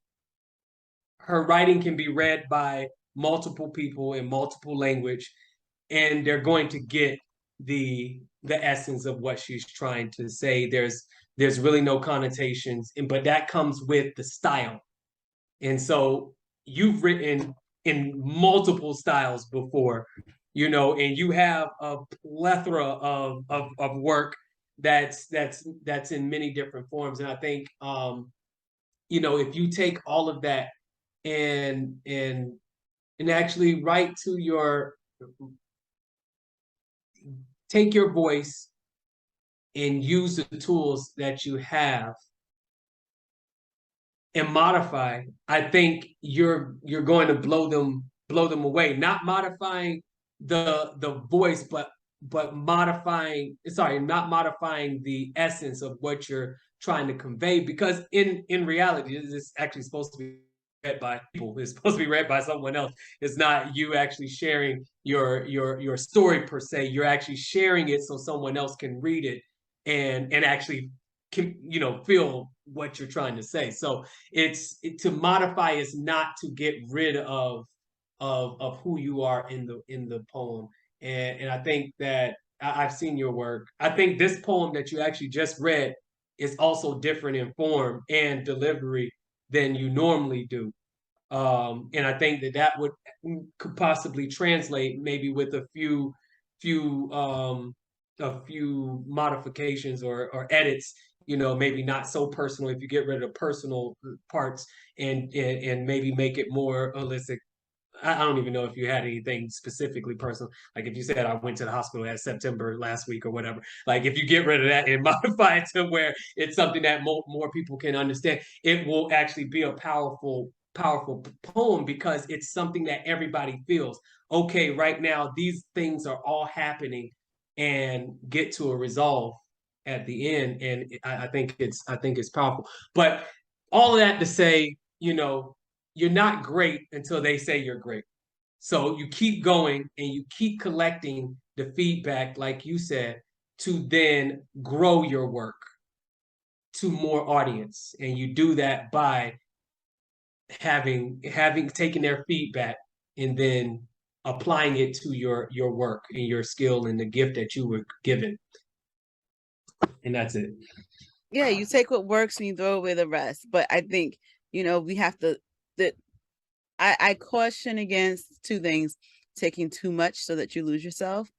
Her writing can be read by multiple people in multiple language, and they're going to get the essence of what she's trying to say. There's really no connotations, but that comes with the style. And so you've written in multiple styles before, and you have a plethora of work that's in many different forms. And I think, if you take all of that and actually take your voice and use the tools that you have and modify, I think you're going to blow them away. Not modifying the voice, but not modifying the essence of what you're trying to convey. Because in reality, this is actually supposed to be read by people. It's supposed to be read by someone else. It's not you actually sharing your story per se. You're actually sharing it so someone else can read it and actually can feel what you're trying to say. So to modify is not to get rid of who you are in the poem. And I think that I've seen your work. I think this poem that you actually just read is also different in form and delivery than you normally do. And I think that could possibly translate maybe with few a few modifications or edits, maybe not so personal if you get rid of the personal parts and maybe make it more holistic. I don't even know if you had anything specifically personal. Like if you said I went to the hospital at September last week or whatever. Like if you get rid of that and modify it to where it's something that more people can understand, it will actually be a powerful poem, because it's something that everybody feels. Okay, right now these things are all happening, and get to a resolve at the end. And I think it's powerful. But all of that to say, you're not great until they say you're great. So you keep going and you keep collecting the feedback, like you said, to then grow your work to more audience. And you do that by having taken their feedback and then applying it to your work and your skill and the gift that you were given. And that's it. Yeah, you take what works and you throw away the rest. But I think, we have to, that I caution against two things: taking too much so that you lose yourself,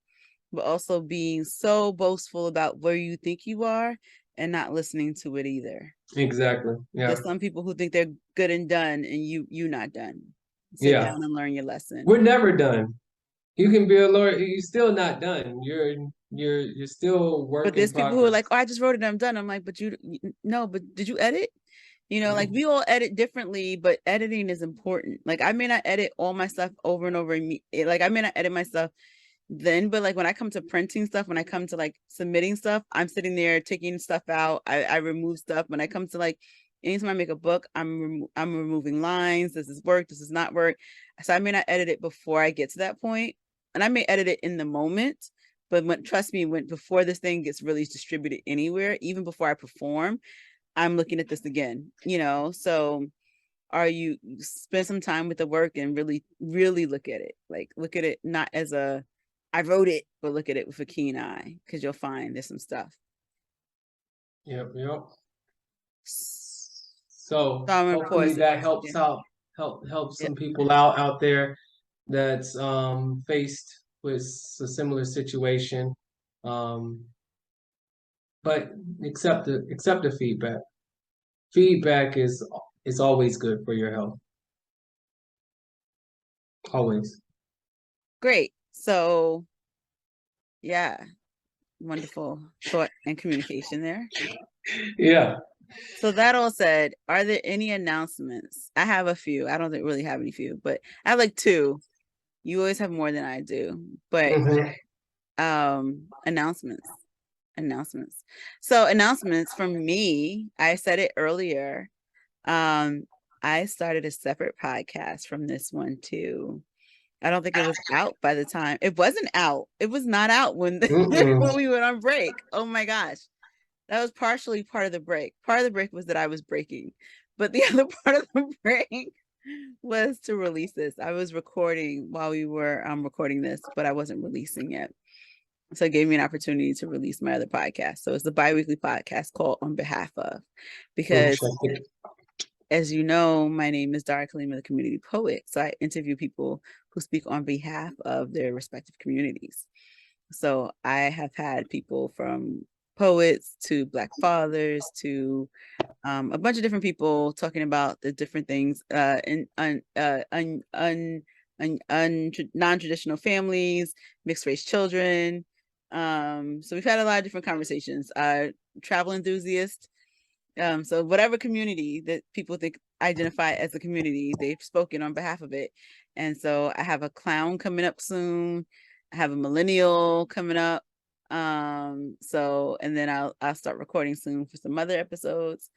but also being so boastful about where you think you are and not listening to it either. Exactly. Yeah. There's some people who think they're good and done, and you not done. Sit down and learn your lesson. We're never done. You can be a lawyer, you're still not done. You're still working. But there's people who are like, "Oh, I just wrote it, I'm done." I'm like, "But but did you edit?" Like we all edit differently, but editing is important. Like I may not edit all my stuff over and over. Like I may not edit my stuff then, but like when I come to printing stuff, when I come to like submitting stuff, I'm sitting there taking stuff out. I remove stuff. When I come to like anytime I make a book, I'm removing lines. This is work. This is not work. So I may not edit it before I get to that point, and I may edit it in the moment. But trust me, before this thing gets released, distributed anywhere, even before I perform, I'm looking at this again. So you spend some time with the work and really, really look at it. Like look at it not as I wrote it, but look at it with a keen eye, because you'll find there's some stuff. Yep. So hopefully that helps help some people out there that's faced with a similar situation. but accept the feedback. Feedback is always good for your health. Always. Great. So yeah, wonderful thought and communication there. Yeah. So that all said, are there any announcements? I have a few. I don't really have any few, but I have like two. You always have more than I do, but announcements. Announcements. So announcements from me, I said it earlier. I started a separate podcast from this one too. I don't think it was out by the time. It wasn't out. It was not out when when we went on break. Oh my gosh. That was partially part of the break. Part of the break was that I was breaking, but the other part of the break was to release this. I was recording while we were recording this, but I wasn't releasing it. So it gave me an opportunity to release my other podcast. So it's the bi-weekly podcast called On Behalf of, because as you know, my name is Dara Kalima, the community poet. So I interview people who speak on behalf of their respective communities. So I have had people from poets to Black fathers to a bunch of different people talking about the different things in non-traditional families, mixed race children. So we've had a lot of different conversations. Travel enthusiasts. So whatever community that people think identify as a community, they've spoken on behalf of it. And so I have a clown coming up soon. I have a millennial coming up. So and then I'll start recording soon for some other episodes.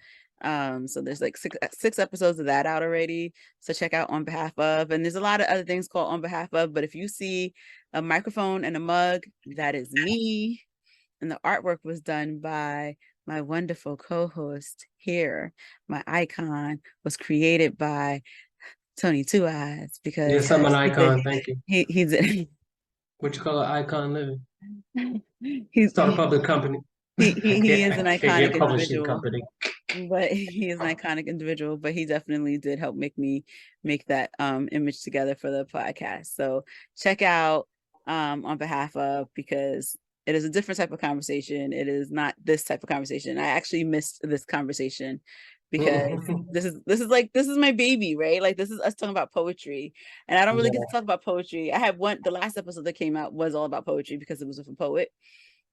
So there's like six episodes of that out already. So check out On Behalf of, and there's a lot of other things called On Behalf of, but if you see a microphone and a mug, that is me. And the artwork was done by my wonderful co-host here. My icon was created by Tony Two Eyes because yes, I'm an icon. Thank you. He's What you call an icon living? Start a he public company. he is an iconic publishing individual. company. But he is an iconic individual, but he definitely did help make me make that image together for the podcast. So check out On Behalf of, because it is a different type of conversation. It is not this type of conversation. I actually missed this conversation because this is my baby, right? Like this is us talking about poetry. And I don't really get to talk about poetry. I had the last episode that came out was all about poetry because it was with a poet.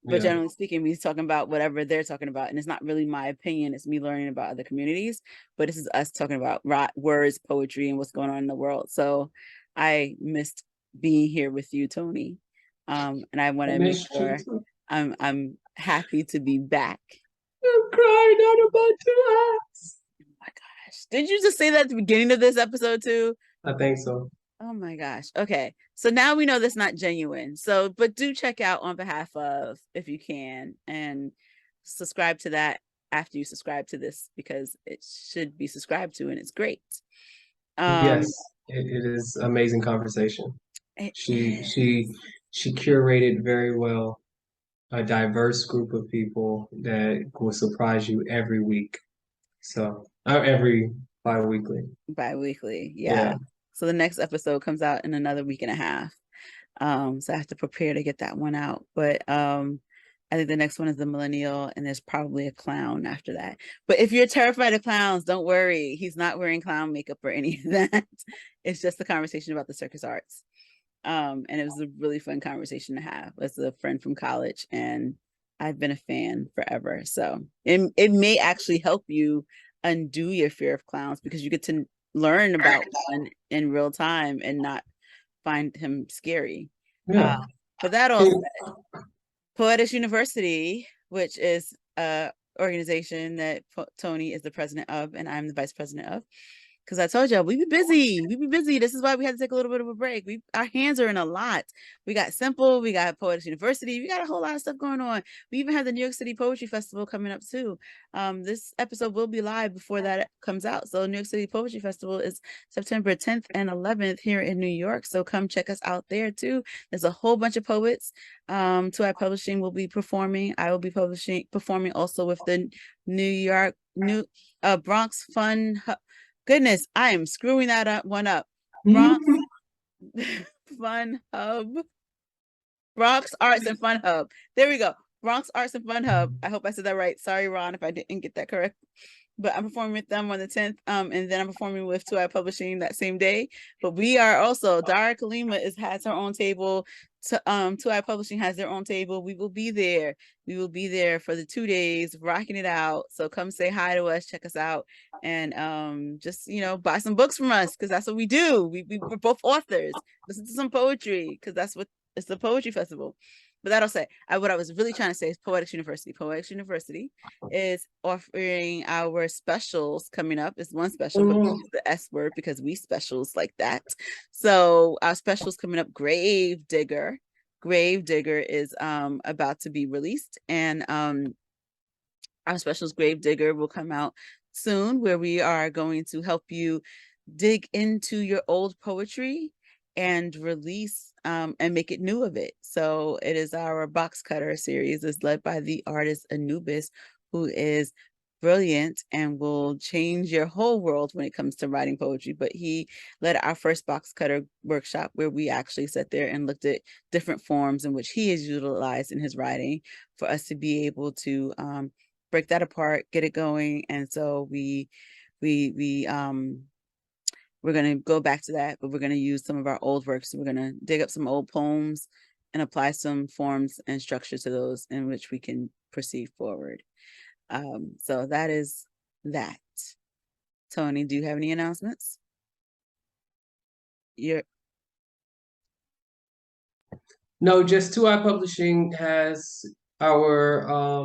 But generally speaking, we're talking about whatever they're talking about. And it's not really my opinion. It's me learning about other communities. But this is us talking about words, poetry, and what's going on in the world. So I missed being here with you, Tony. And I want to make sure I'm happy to be back. I'm crying out about 2 eyes. Oh my gosh. Did you just say that at the beginning of this episode too? I think so. Oh my gosh. Okay. So now we know that's not genuine. So, but do check out On Behalf of if you can, and subscribe to that after you subscribe to this, because it should be subscribed to and it's great. Yes, it is amazing conversation. She curated very well a diverse group of people that will surprise you every week. So, every bi-weekly. Bi-weekly, yeah. So the next episode comes out in another week and a half. So I have to prepare to get that one out. But I think the next one is the millennial, and there's probably a clown after that. But if you're terrified of clowns, don't worry. He's not wearing clown makeup or any of that. It's just a conversation about the circus arts. And it was a really fun conversation to have as a friend from college, and I've been a fan forever. So it may actually help you undo your fear of clowns, because you get to learn about one in real time and not find him scary. Yeah. But that all said, Poetics University, which is a organization that Tony is the president of and I'm the vice president of, because I told y'all we be busy. This is why we had to take a little bit of a break. Our hands are in a lot. We got Simple, we got Poetry University, we got a whole lot of stuff going on. We even have the New York City Poetry Festival coming up too. This episode will be live before that comes out. So New York City Poetry Festival is September 10th and 11th here in New York. So come check us out there too. There's a whole bunch of poets. 2i Publishing will be performing. I will be performing also with the Bronx Fun. Goodness, I am screwing that one up. Bronx Fun Hub. Bronx Arts and Fun Hub. There we go. Bronx Arts and Fun Hub. I hope I said that right. Sorry, Ron, if I didn't get that correct. But I'm performing with them on the 10th. And then I'm performing with 2i Publishing that same day. But we are also, Dara Kalima has her own table. 2i Publishing has their own table. We will be there. We will be there for the 2 days, rocking it out. So come say hi to us, check us out, and just, you know, buy some books from us, because that's what we do. We're both authors. Listen to some poetry, because that's what it's the poetry festival. But that'll say, what I was really trying to say is Poetics University. Poetics University is offering our specials coming up. It's one special, but we use the S word because we specials like that. So our specials coming up, Grave Digger. Grave Digger is about to be released, and our specials Grave Digger will come out soon, where we are going to help you dig into your old poetry and release and make it new of it. So it is our box cutter series. It's led by the artist Anubis, who is brilliant and will change your whole world when it comes to writing poetry. But he led our first box cutter workshop, where we actually sat there and looked at different forms in which he has utilized in his writing for us to be able to break that apart, get it going. And so we're going to go back to that, but we're going to use some of our old works. So we're going to dig up some old poems and apply some forms and structure to those in which we can proceed forward. So that is that. Tony, do you have any announcements? No, just 2i Publishing has our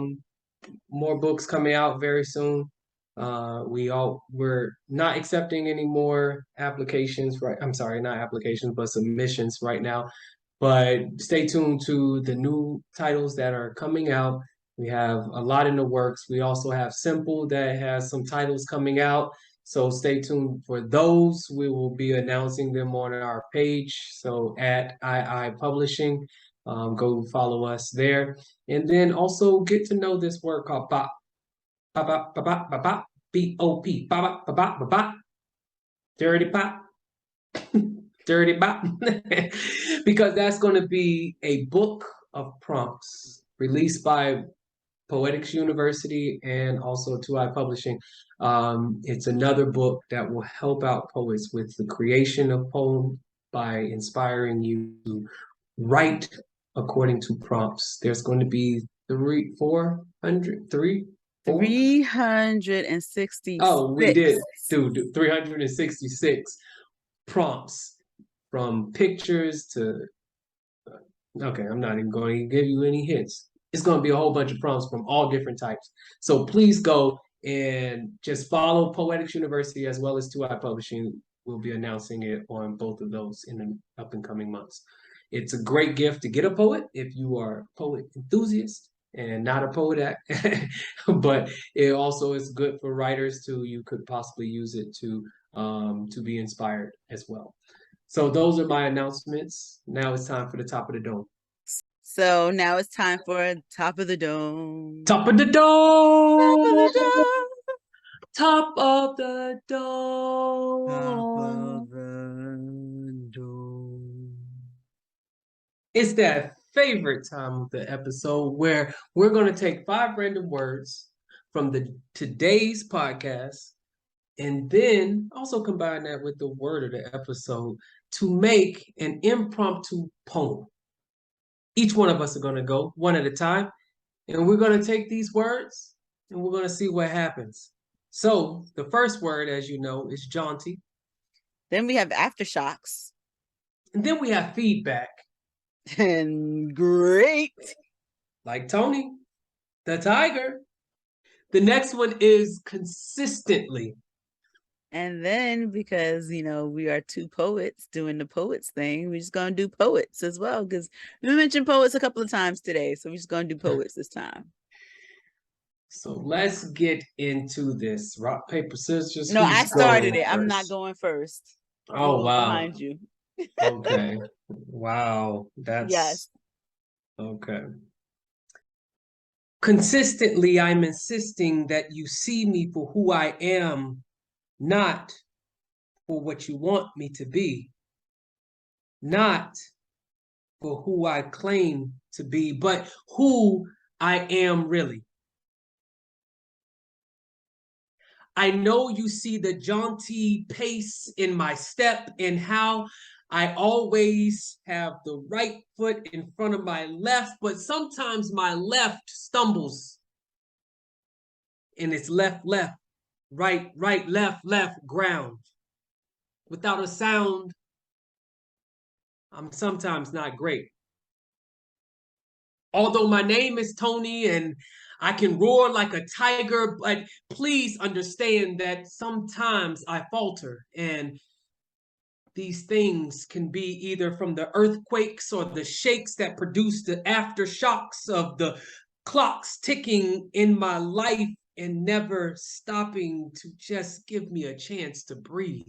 more books coming out very soon. We're not accepting any more applications, right? I'm sorry, not applications, but submissions right now. But stay tuned to the new titles that are coming out. We have a lot in the works. We also have Simple that has some titles coming out. So stay tuned for those. We will be announcing them on our page. So at II Publishing, go follow us there. And then also get to know this word called BOP. BOP, BOP, BOP, B-O-P, BOP, BOP, BOP, dirty pop. Dirty Bop, because that's going to be a book of prompts released by Poetics University and also 2i Publishing. It's another book that will help out poets with the creation of poems by inspiring you to write according to prompts. There's going to be 366. Oh, we did do 366 prompts, from pictures to, okay, I'm not even going to give you any hints. It's going to be a whole bunch of prompts from all different types. So please go and just follow Poetics University as well as 2i Publishing. We'll be announcing it on both of those in the up and coming months. It's a great gift to get a poet if you are a poet enthusiast and not a poet, but it also is good for writers too. You could possibly use it to be inspired as well. So those are my announcements. Now it's time for the top of the dome. So now it's time for Top of the Dome. Top of the dome. Top of the dome. Top of the dome. It's that favorite time of the episode where we're going to take 5 random words from today's podcast, and then also combine that with the word of the episode to make an impromptu poem. Each one of us are going to go one at a time, and we're going to take these words and we're going to see what happens. So the first word, as you know, is jaunty. Then we have aftershocks. And then we have feedback. And great. Like Tony, the tiger. The next one is consistently. And then, because, you know, we are 2 poets doing the poets thing, we're just going to do poets as well, because we mentioned poets a couple of times today. So we're just going to do poets this time. So let's get into this. Rock, paper, scissors. No, I started it. I'm not going first. Oh, wow. Behind you. Okay. Wow. That's... Yes. Okay. Consistently, I'm insisting that you see me for who I am, not for what you want me to be, not for who I claim to be, but who I am really. I know you see the jaunty pace in my step and how I always have the right foot in front of my left, but sometimes my left stumbles and it's left, left, right, right, left, left, ground. Without a sound, I'm sometimes not great. Although my name is Tonii and I can roar like a tiger, but please understand that sometimes I falter, and these things can be either from the earthquakes or the shakes that produce the aftershocks of the clocks ticking in my life and never stopping to just give me a chance to breathe.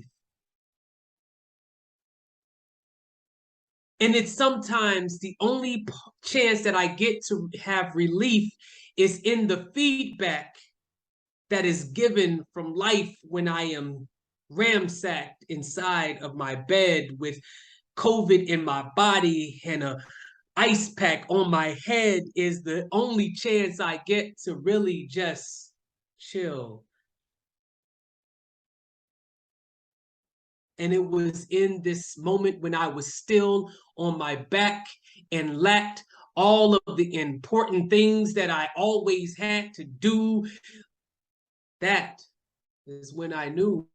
And it's sometimes the only chance that I get to have relief is in the feedback that is given from life when I am ramsacked inside of my bed with COVID in my body and a ice pack on my head is the only chance I get to really just chill. And it was in this moment when I was still on my back and lacked all of the important things that I always had to do. That is when I knew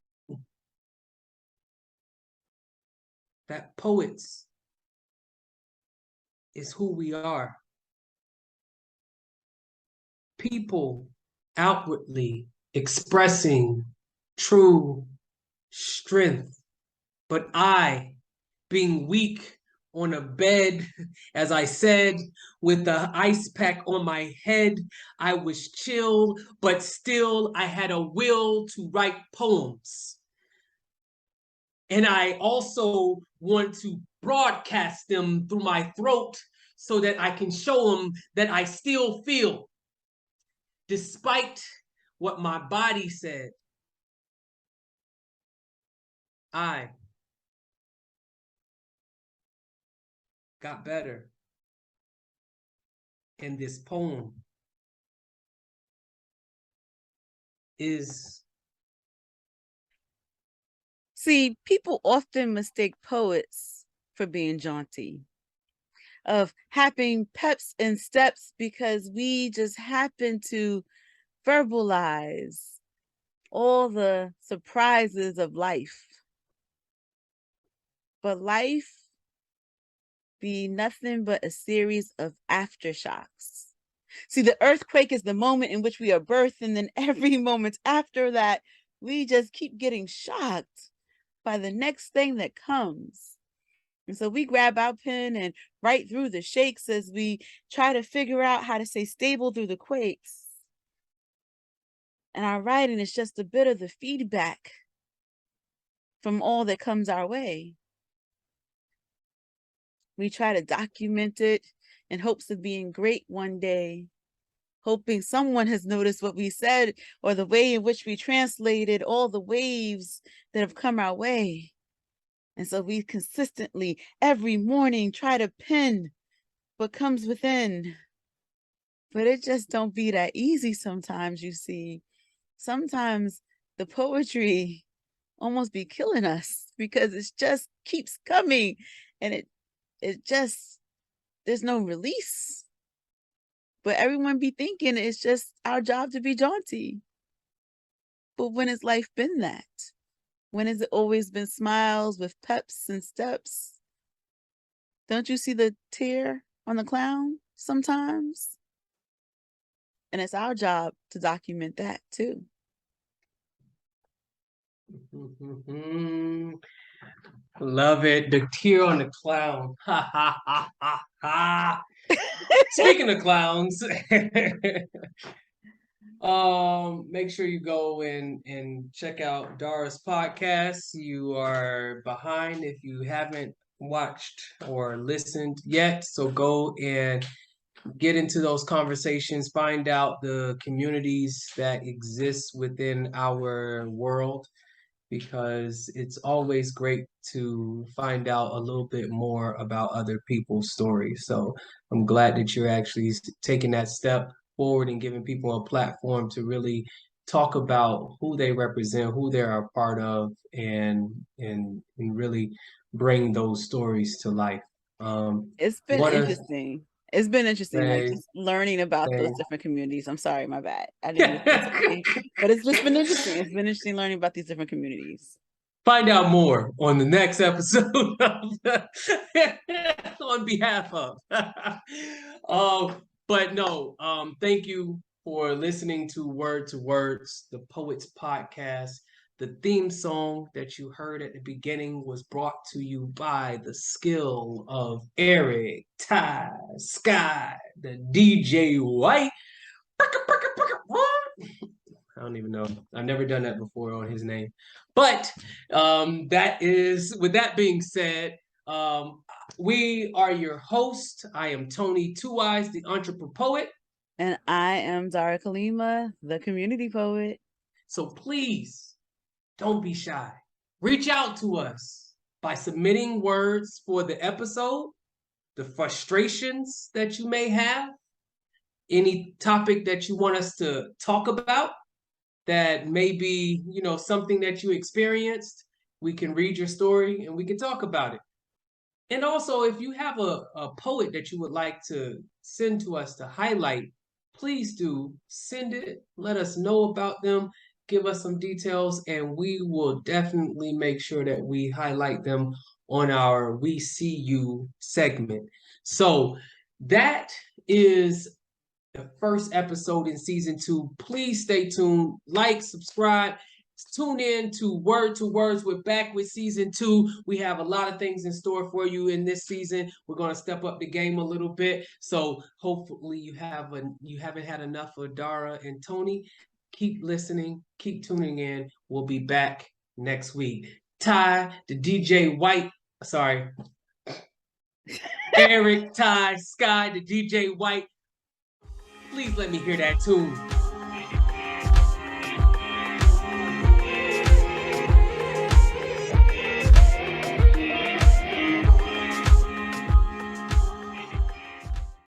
that poets is who we are. People outwardly expressing true strength, but I, being weak on a bed, as I said, with the ice pack on my head, I was chill, but still I had a will to write poems. And I also want to broadcast them through my throat so that I can show them that I still feel, despite what my body said. I got better. And this poem is... See, people often mistake poets for being jaunty, of having peps and steps because we just happen to verbalize all the surprises of life. But life be nothing but a series of aftershocks. See, the earthquake is the moment in which we are birthed, and then every moment after that, we just keep getting shocked by the next thing that comes. And so we grab our pen and write through the shakes as we try to figure out how to stay stable through the quakes. And our writing is just a bit of the feedback from all that comes our way. We try to document it in hopes of being great one day, hoping someone has noticed what we said or the way in which we translated all the waves that have come our way. And so we consistently, every morning, try to pen what comes within. But it just don't be that easy sometimes, you see. Sometimes the poetry almost be killing us because it just keeps coming and it just, there's no release. But everyone be thinking it's just our job to be jaunty. But when has life been that? When has it always been smiles with peps and steps? Don't you see the tear on the clown sometimes? And it's our job to document that too. Love it. The tear on the clown. Ha ha ha ha ha. Speaking of clowns, make sure you go and check out Dara's podcast. You are behind if you haven't watched or listened yet. So go and get into those conversations, find out the communities that exist within our world, because it's always great to find out a little bit more about other people's stories. So I'm glad that you're actually taking that step forward and giving people a platform to really talk about who they represent, who they're a part of, and really bring those stories to life. It's been Wanna interesting. It's been interesting, like say, just learning about those say different communities. I'm sorry, my bad. I didn't mean to say, but it's just been interesting. It's been interesting learning about these different communities. find out more on the next episode on behalf of. But no, thank you for listening to Word2Wordz, the Poets Podcast. The theme song that you heard at the beginning was brought to you by the skill of Eric, Ty, Sky, the DJ White. I don't even know. I've never done that before on his name. But that is, with that being said, we are your host. I am Tony Two Eyes, the Entreprepoet. And I am Dara Kalima, the community poet. So please don't be shy. Reach out to us by submitting words for the episode, the frustrations that you may have, any topic that you want us to talk about that may be, something that you experienced. We can read your story and we can talk about it. And also, if you have a poet that you would like to send to us to highlight, please do send it. Let us know about them. Give us some details, and we will definitely make sure that we highlight them on our We See You segment. So that is the first episode in season 2. Please stay tuned, like, subscribe, tune in to Word2Wordz. We're back with season 2. We have a lot of things in store for you in this season. We're going to step up the game a little bit. So hopefully you haven't had enough of Dara and Tony. Keep listening, keep tuning in. We'll be back next week. Ty, the DJ White, sorry. Eric, Ty, Sky, the DJ White. Please let me hear that tune.